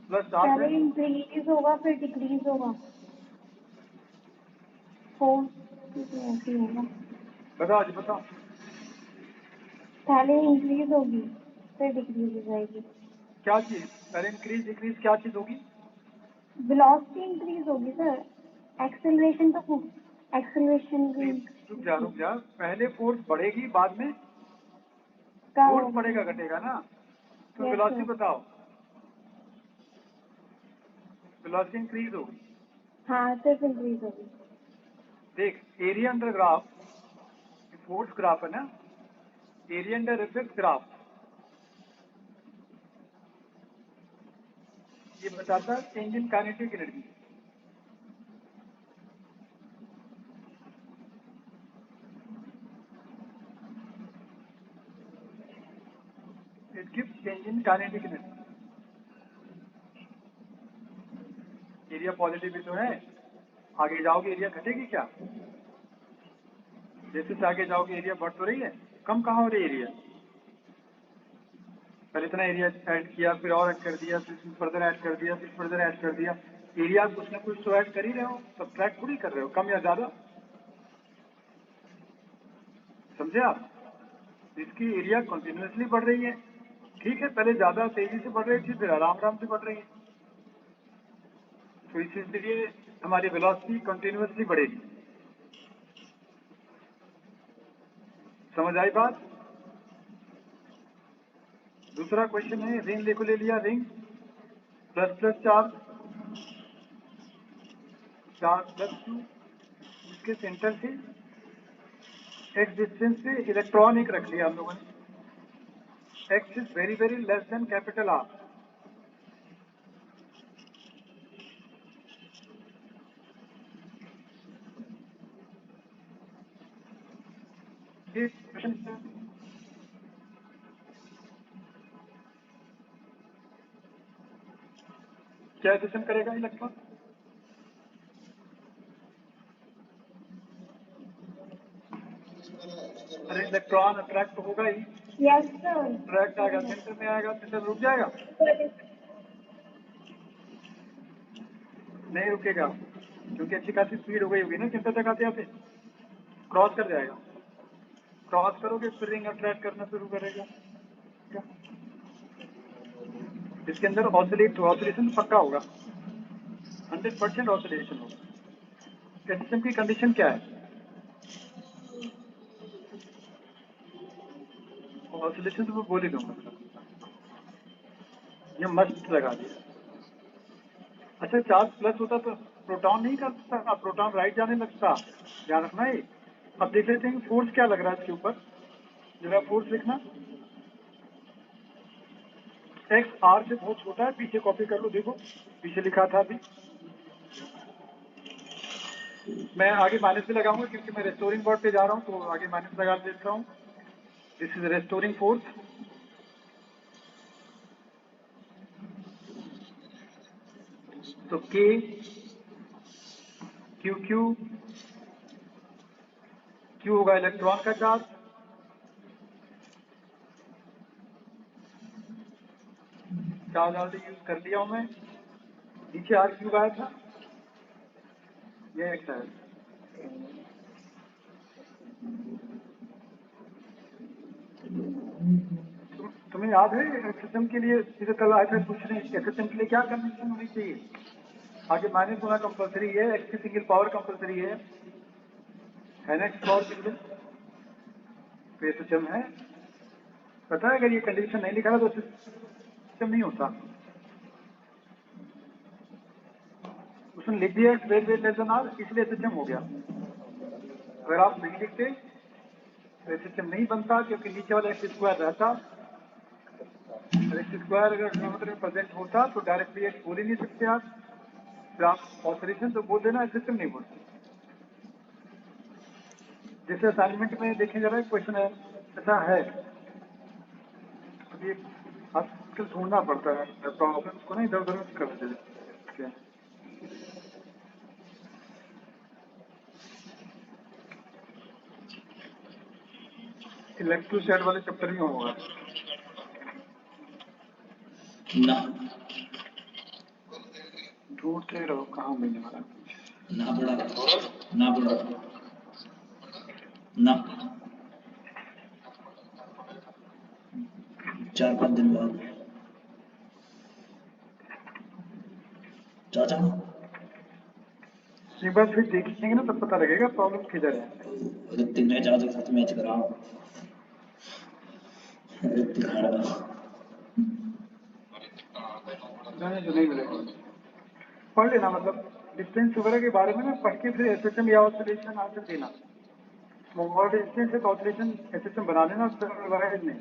प्लस चार्ज पहले है, इंक्रीज होगा फिर डिक्रीज होगा, फोर्स ऐसे होगा। बताओ जी बताओ। पहले इंक्रीज होगी फिर डिक्रीज हो जाएगी। क्या चीज, पहले इंक्रीज डिक्रीज क्या चीज होगी? वेलोसिटी इंक्रीज होगी सर, एक्सेलरेशन तो एक्सेलरेशन भी रुक जा, पहले फोर्स बढ़ेगी बाद में का फोर्स बढ़ेगा घटेगा ना, तो वेलोसिटी बताओ, वेलोसिटी इंक्रीज होगी। हाँ सिर्फ इंक्रीज होगी। देख area under graph, force graph है ना, एरिया अंडर इफेक्ट ग्राफ, ये बताता है change in kinetic energy. It gives change in kinetic energy. Area positive भी तो है, आगे जाओगे एरिया घटेगी क्या? जैसे से आगे जाओगे एरिया बढ़ तो रही है, कम कहाँ हो रही है एरिया? पहले इतना एरिया ऐड किया, फिर और ऐड कर दिया, फिर फर्दर ऐड कर दिया, फिर फर्दर ऐड कर दिया, एरिया कुछ ना कुछ तो ऐड कर ही रहे हो, सब्ट्रैक्ट थोड़ी कर रहे हो, कम या ज्यादा, समझे आप? इसकी एरिया कंटिन्यूसली बढ़ रही है, ठीक है, पहले ज्यादा तेजी से बढ़ रही थी, फिर आराम आराम से बढ़ रही है, तो इसलिए हमारी वेलोसिटी कंटिन्यूसली बढ़ेगी। समझ आई बात? दूसरा क्वेश्चन है, रिंग देखो ले लिया, ring plus plus charge, charge plus two, इसके सेंटर से एक्स डिस्टेंस पे इलेक्ट्रॉन एक रख लिया हम लोगों ने, x is very very less than capital R. क्या डिस्टेंस करेगा इलेक्ट्रॉन? अरे इलेक्ट्रॉन अट्रैक्ट होगा ही, यस सर। अट्रैक्ट आएगा, सेंटर में आएगा, सेंटर में रुक जाएगा, नहीं रुकेगा, क्योंकि अच्छी खासी स्पीड हो गई होगी ना, सेंटर तक आते आते क्रॉस कर जाएगा, क्रॉस करोगे फिर रिंग अट्रैक्ट करना शुरू करेगा। इसके अंदर ऑसिलेशन पक्का होगा, 100% ऑसिलेशन होगा। सिस्टम की कंडीशन क्या है? ऑसिलेशन तो मैं बोल ही दूंगा, ये मस्त लगा दिया। अच्छा चार्ज प्लस होता तो प्रोटॉन नहीं कर सकता, प्रोटॉन राइट जाने लगता, ध्यान रखना है। अब देख लेते हैं फोर्स क्या लग रहा है इसके ऊपर, जरा फोर्स लिखना, एक्स आर से बहुत छोटा है, पीछे कॉपी कर लो, देखो पीछे लिखा था अभी, मैं आगे माइनस भी लगाऊंगा क्योंकि मैं रेस्टोरिंग बोर्ड पे जा रहा हूँ, तो आगे माइनस लगा देता हूँ। दिस इज रेस्टोरिंग फोर्स, तो के क्यू क्यू, क्यू होगा इलेक्ट्रॉन का चार्ज, चार्ज ऑलरेडी यूज कर लिया हूं मैं, नीचे आर क्यूब आया था, यह एक्स है। तुम्हें याद है एसएसएम के लिए सीधे कल आए थे पूछने, एसएसएम के लिए क्या कंडीशन होनी चाहिए? आगे माइनस होना कंपलसरी है, एक्स सिंगल पावर कंपलसरी है ना, एक्स पावर सिंगल तो एसएसएम है। पता है अगर ये कंडीशन नहीं लिखा तो सिस्टम नहीं होता। उसने लिख दिया ग्रेट लेस देन आर, इसलिए एसएसएम हो गया। अगर आप नहीं लिखते तो एसएसएम नहीं बनता, क्योंकि नीचे वाला एक्स स्क्वायर रहता, और एक्स स्क्वायर अगर डिनोमिनेटर में प्रेजेंट होता तो डायरेक्टली एक्स बोल ही नहीं सकते आप। फिर आप ऑपरेशन तो बोल देना, एसएसएम नहीं बोलते। जैसे असाइनमेंट में देखें जरा क्वेश्चन है ऐसा है, अभी आजकल ढूंढना पड़ता है प्रॉब्लम को, ना इधर उधर कर देते हैं। इलेक्ट्रो सेट वाले चैप्टर में होगा ना, ढूंढते रहो कहाँ मिलने वाला। ना पड़ा, ना पड़ा, ना 4-5 दिन बाद चाचा एक बार फिर देखेंगे ना तब पता लगेगा प्रॉब्लम किधर है। ऋतिक ने चाचा के साथ मैच करा, ऋतिक हारा। जो नहीं मिलेगा पढ़ लेना, मतलब डिस्टेंस वगैरह के बारे में ना पढ़ के फिर एसएसएम या ऑसिलेशन आंसर देना। मोबाइल डिस्टेंस से ऑसिलेशन एसएसएम बना लेना, वगैरह नहीं।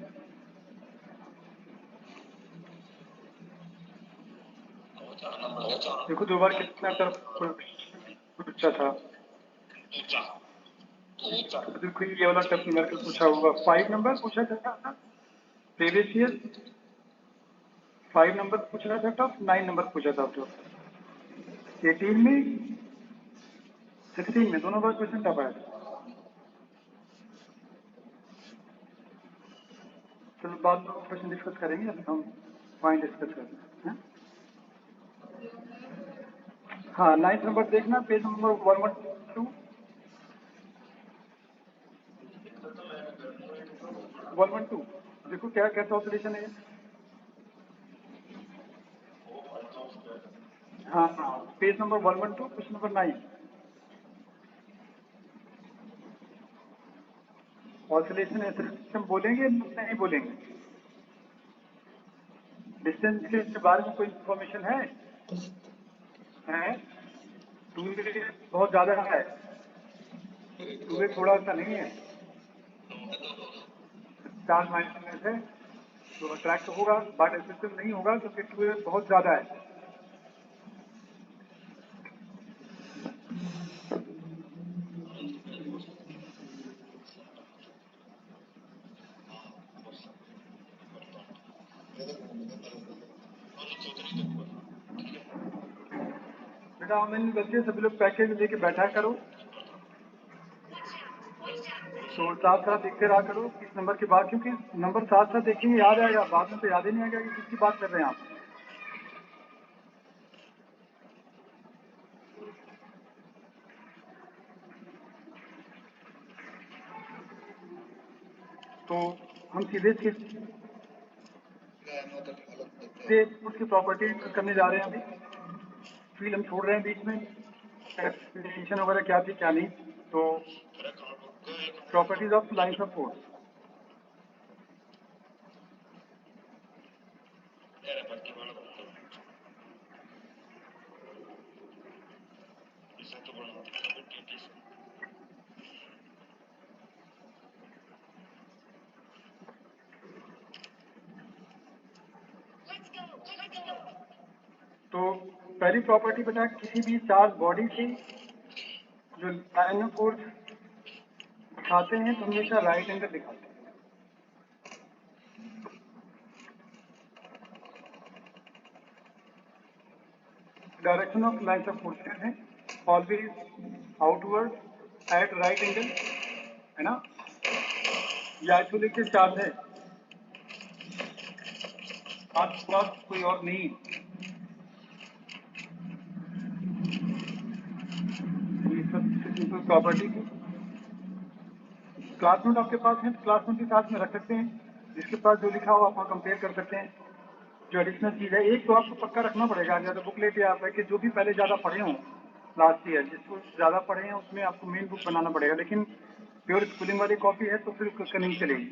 देखो 2 बार कितना पूछा था, देखो ये वाला टफ न्यूमेरिकल पूछा होगा, 5 नंबर पूछा था प्रीवियस ईयर, 5 नंबर पूछा था टफ, 9 नंबर पूछा था टफ, 18 में 16 में दोनों बार क्वेश्चन टफ आया था। चलो बाद में क्वेश्चन डिस्कस करेंगे, अभी हम पॉइंट डिस्कस करते हैं। हाँ 9th नंबर देखना, पेज नंबर 112 112। देखो क्या कैसा ऑपरेशन है। हाँ हाँ page number 112 question number 9। Oscillation association बोलेंगे नहीं बोलेंगे? डिस्टेंस के बारे में कोई इंफॉर्मेशन है? टू बहुत ज्यादा है, टू थोड़ा सा नहीं है, 4 माइनस है तो अट्रैक्ट होगा, बट एसोसिएशन नहीं होगा क्योंकि टू बहुत ज्यादा है। बेटा ऑनलाइन बच्चे सभी लोग पैकेज लेके बैठा करो, तो साथ साथ देखते रहा करो इस नंबर के बाद, क्योंकि नंबर साथ साथ देखेंगे याद आएगा, बाद में तो याद ही नहीं आएगा कि किसकी बात कर रहे हैं आप। तो हम सीधे उसकी प्रॉपर्टी करने जा रहे हैं। अभी फील्ड हम छोड़ रहे हैं बीच में, डेफिनेशन वगैरह क्या थी क्या नहीं। तो properties of lines of force, तो पहली प्रॉपर्टी बता, किसी भी चार्ज बॉडी से जो लाइन ऑफ फोर्स दिखाते हैं तो हमेशा राइट एंगल दिखाते हैं। Direction of lines of forces है always outward at right angle, है ना। ये आइसोलेटेड चार्ज है, आसपास कोई और नहीं। ये सब प्रॉपर्टी की क्लास नोट आपके पास है, क्लास नोट के साथ में रख सकते हैं। जिसके पास जो लिखा हो आप वहाँ कंपेयर कर सकते हैं। जो एडिशनल चीज़ है, एक तो आपको पक्का रखना पड़ेगा, या तो बुकलेट या आप है कि जो भी पहले ज़्यादा पढ़े हों लास्ट ईयर, जिसको ज़्यादा पढ़े हैं उसमें आपको मेन बुक बनाना पड़ेगा। लेकिन प्योर स्कूलिंग वाली कॉपी है तो फिर उसका नहीं चलेगी।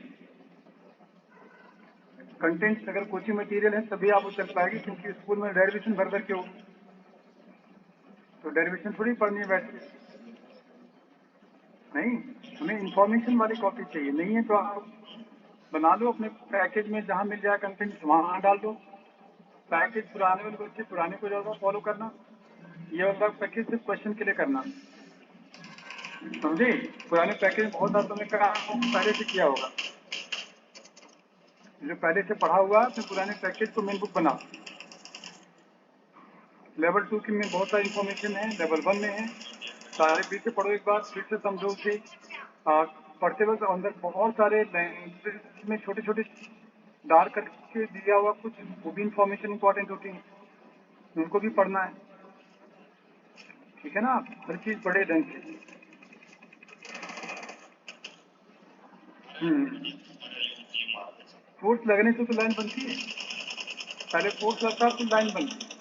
कंटेंट्स अगर कोचिंग मटेरियल है तभी आप वो चल पाएगी, क्योंकि स्कूल में डेरिवेशन भर भर के हो, तो डेरिवेशन थोड़ी पढ़नी है बैठ के। नहीं, हमें इंफॉर्मेशन वाली कॉपी चाहिए। नहीं है तो आप बना लो अपने पैकेज में, जहाँ मिल जाए कंटेंट वहाँ डाल दो। पैकेज पुराने वाले बच्चे पुराने को ज़्यादा फॉलो करना, ये वाला पैकेज सिर्फ क्वेश्चन के लिए करना, समझे? पुराने पैकेज बहुत बार तुमने काम पहले से किया होगा, जो पहले से पढ़ा हुआ है तो पुराने पैकेज को मेन बुक बना। लेवल 2 की में बहुत सारी इन्फॉर्मेशन है, लेवल 1 में है, सारे फिर से पढ़ो एक बार, फिर से समझो उसे। पढ़ते वक्त अंदर बहुत सारे लैंग्वेज में छोटे छोटे डार्क करके दिया हुआ कुछ, वो भी इन्फॉर्मेशन इंपॉर्टेंट होती है, उनको भी पढ़ना है। ठीक है ना? हर चीज बड़े ढंग से। फोर्स लगने से तो लाइन बनती है, पहले फोर्स लगता है तो लाइन बनती है,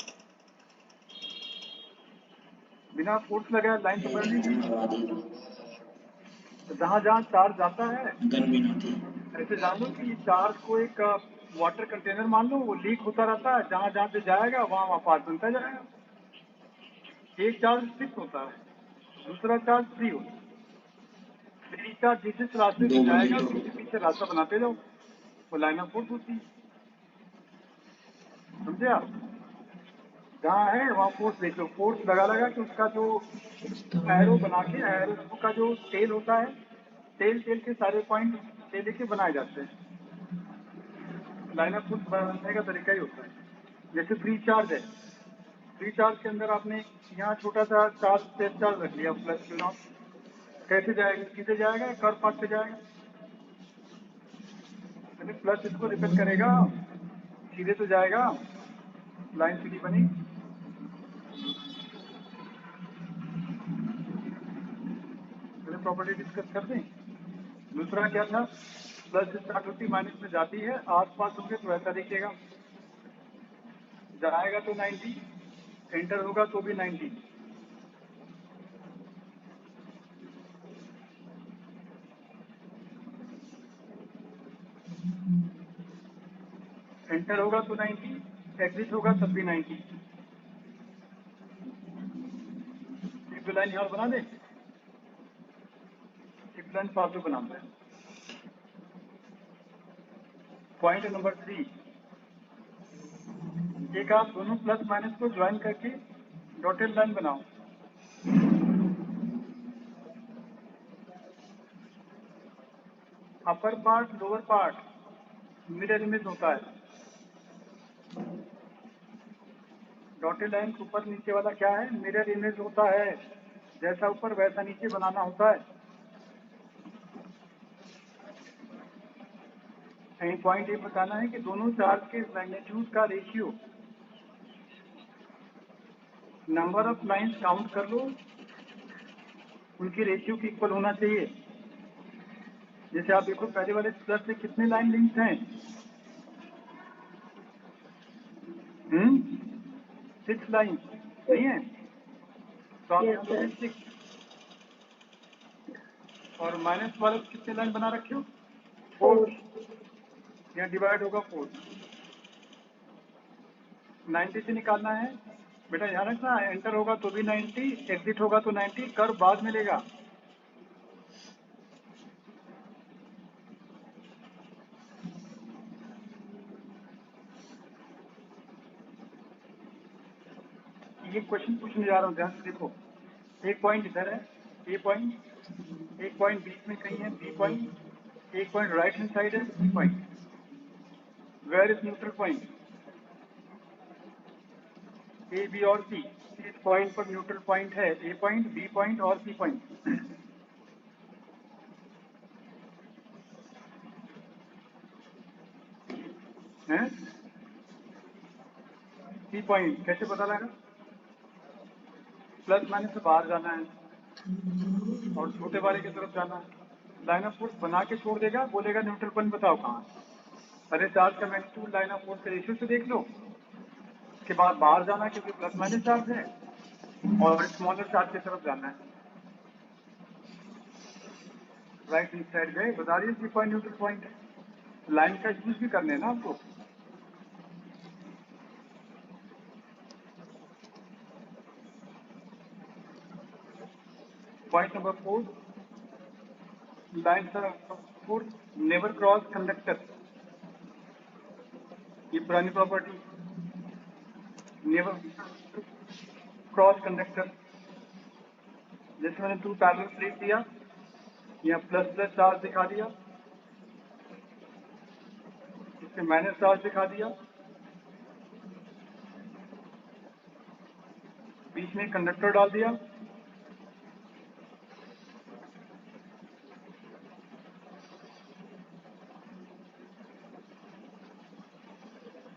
बिना फोर्स लगाए लाइन तो बन नहीं सकती। तो जहाँ जहाँ चार्ज जाता है, गन भी ना थी। ऐसे जान लो कि चार्ज को एक वाटर कंटेनर मान लो, वो लीक होता रहता है, जहाँ जहाँ से जाएगा वहाँ वहाँ पास बनता जाएगा। एक चार्ज फिक्स होता है, दूसरा चार्ज फ्री होता है। फ्री चार्ज जिस जिस रास्ते से जाएगा पीछे पीछे रास्ता बनाते जाओ, वो लाइन ऑफ फोर्स होती है, समझे आप? जहाँ है वहाँ फोर्स देख लो, फोर्स लगा लगा कि उसका जो एरो बना के, एरो का जो टेल होता है, टेल के सारे पॉइंट ले लेके बनाए जाते हैं। लाइन ऑफ फोर्स बनाने का तरीका ही होता है। जैसे फ्री चार्ज है, फ्री चार्ज के अंदर आपने यहाँ छोटा सा चार्ज सेट चार्ज रख लिया प्लस क्यू नॉट, कैसे जाएगा, सीधे जाएगा, कर्व पाथ से जाएगा, यानी प्लस इसको रिपेल करेगा, सीधे तो जाएगा, लाइन सीधी बनी। पहले प्रॉपर्टी डिस्कस कर दें। दूसरा क्या था, प्लस से स्टार्ट होती माइनस में जाती है, आस पास होंगे तो ऐसा दिखेगा, जाएगा तो 90, एंटर होगा तो भी 90। एंटर होगा तो 90, एग्जिट होगा तब भी 90। एक लाइन यहाँ बना दे, एक लाइन फालतू बना दे। पॉइंट नंबर 3, एक आप दोनों प्लस माइनस को ज्वाइन करके डॉटेड लाइन बनाओ। Upper part lower part mirror image होता है। डॉटेड लाइन ऊपर नीचे वाला क्या है, मिरर इमेज होता है, जैसा ऊपर वैसा नीचे बनाना होता है। कहीं पॉइंट ये बताना है कि दोनों चार्ज के मैग्नीट्यूड का ratio, number of lines count कर लो, उनके रेशियो के इक्वल होना चाहिए। जैसे आप देखो पहले वाले प्लस से कितने लाइन लिंक्स हैं, 6 लाइन नहीं है, तो आप यहाँ पे 6, और माइनस वाले कितने लाइन बना रखे हो, 4, यहाँ डिवाइड होगा 4। 90 से निकालना है बेटा, ध्यान रखना, एंटर होगा तो भी 90, एग्जिट होगा तो 90, कर्व बाद में लेगा। ये क्वेश्चन पूछने जा रहा हूँ, ध्यान से देखो। एक पॉइंट इधर है, ए पॉइंट, एक पॉइंट बीच में कहीं है, बी पॉइंट, एक पॉइंट राइट हैंड साइड है, C point. Where is neutral point, A B और सी, इस पॉइंट पर न्यूट्रल पॉइंट है, ए पॉइंट, बी पॉइंट और सी पॉइंट। है सी पॉइंट कैसे पता लगा, प्लस माइनस से बाहर जाना है और छोटे वाले की तरफ जाना है। लाइन ऑफ फोर्स बना के छोड़ देगा, बोलेगा न्यूट्रल पॉइंट बताओ कहाँ। पहले चार्ज का मैग्नीट्यूड लाइन ऑफ फोर्स के रेशियो से देख लो, उसके बाद बाहर जाना क्योंकि प्लस माइनस चार्ज है, और स्मॉलर चार्ज की तरफ जाना है। राइट हैंड साइड गए, बता रही है पॉइंट न्यूट्रल पॉइंट है, लाइन का यूज भी करने ना आपको। Point number 4, line force never cross conductor. ये पुरानी प्रॉपर्टी, नेवर क्रॉस कंडक्टर। जैसे मैंने 2 पैरेलल प्लेट दिया, यहाँ प्लस प्लस चार्ज दिखा दिया, इसमें माइनस चार्ज दिखा दिया, बीच में कंडक्टर डाल दिया,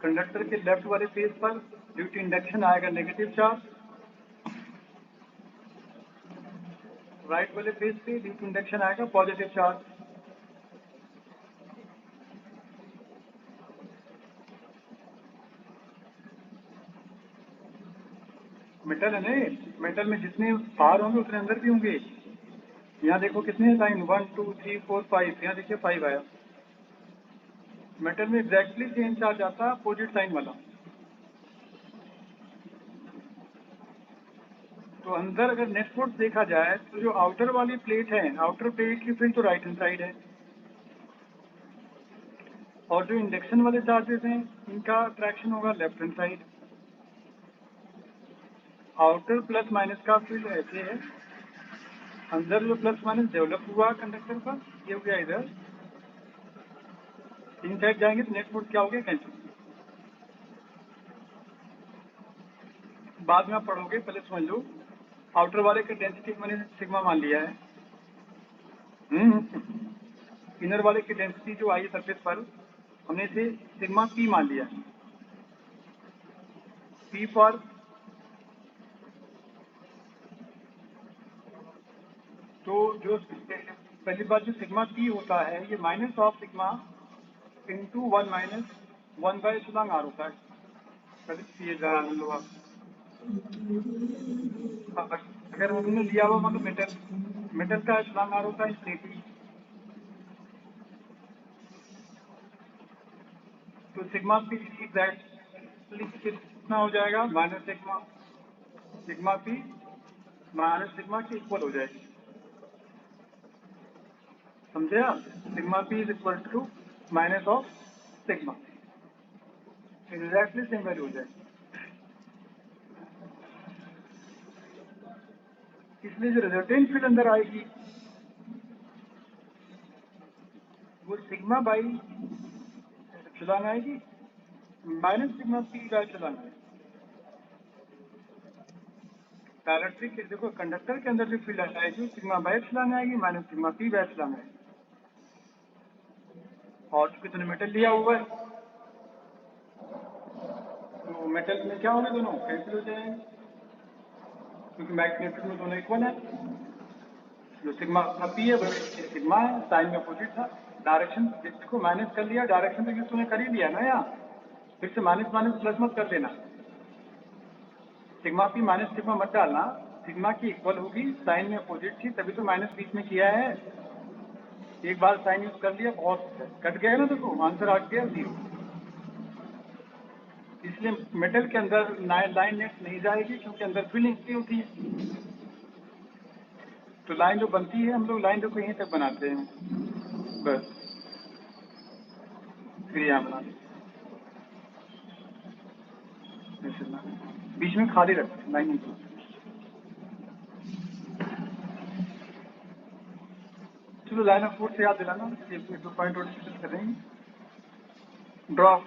कंडक्टर के लेफ्ट वाले फेस पर ड्यू टू इंडक्शन आएगा नेगेटिव चार्ज, राइट वाले फेस पे ड्यू टू इंडक्शन आएगा पॉजिटिव चार्ज। मेटल है ना, मेटल में जितने बाहर होंगे उतने अंदर भी होंगे। यहाँ देखो कितने लाइन 1 2 3 4 5, यहाँ देखिए 5 आया। मेटल में एग्जैक्टली सेम चार्ज आता है अपोजिट साइन वाला। तो अंदर अगर नेट फोर्स देखा जाए तो जो आउटर वाली प्लेट है, आउटर प्लेट की फील्ड तो राइट हैंड साइड है, और जो इंडक्शन वाले चार्जेस हैं इनका अट्रैक्शन होगा left hand side. Outer plus minus का फील्ड ऐसे है, अंदर जो प्लस माइनस डेवलप हुआ कंडक्टर पर, ये हो गया इधर। इन साइड जाएंगे तो नेट फोर्स क्या हो गया, कैंसिल। बाद में आप पढ़ोगे, पहले समझ लो। आउटर वाले का डेंसिटी मैंने सिग्मा मान लिया है, इनर वाले की डेंसिटी जो आई सरफेस पर हमने इसे सिग्मा पी मान लिया। पी फॉर तो जो पहली बात जो सिग्मा पी होता है ये minus of sigma into 1 minus 1/एप्सिलॉन आर होता है। पहले ये जान लो आप। अगर हमने लिया हुआ मतलब मेटल का एप्सिलॉन आर होता है स्टेटी, तो सिग्मा पी एग्जैक्टली कितना हो जाएगा, minus sigma p minus sigma के इक्वल हो जाएगी। समझे आप? Sigma p is equal to minus of sigma, exactly same value हो जाएगी। इसलिए जो रिजल्टेंट फील्ड अंदर आएगी वो सिग्मा बाई एप्सिलॉन आएगी, minus sigma p by epsilon आएगी। डायरेक्टली देखो कंडक्टर के अंदर जो फील्ड आएगी सिग्मा बाई एप्सिलॉन आएगी, minus sigma p by epsilon आएगी। और चूंकि तुमने मेटल लिया हुआ है तो मेटल में क्या होंगे, दोनों कैंसिल हो जाएंगे, क्योंकि मैग्नेटिक में दोनों इक्वल है। जो सिग्मा पी है वो सिग्मा है, साइन में अपोजिट था। डायरेक्शन इसको माइनस कर लिया, डायरेक्शन तो यूज तुमने कर ही लिया ना, यहाँ फिर से माइनस माइनस प्लस मत कर देना। सिग्मा पी माइनस सिग्मा मत डालना, सिग्मा की इक्वल होगी, साइन में अपोजिट थी तभी तो माइनस बीच में किया है। एक बार साइन यूज कर लिया, बहुत कट गया ना, देखो आंसर आ गया 0। इसलिए मेटल के अंदर लाइन नेट नहीं जाएगी क्योंकि अंदर फीलिंग नहीं होती है। तो लाइन जो बनती है हम लोग लाइन देखो यहीं तक बनाते हैं बस, फिर यहाँ बनाते हैं, बीच में खाली रखते हैं लाइन नहीं। चलो लाइन ऑफ फोर्स से याद दिलाना, एक दो पॉइंट और डिस्कस करेंगे। ड्रॉ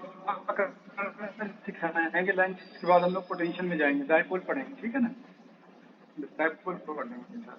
सिखाएंगे लाइन, उसके बाद हम लोग पोटेंशियल में जाएंगे, डायपोल पढ़ेंगे, ठीक है ना? डायपोल पढ़ने के साथ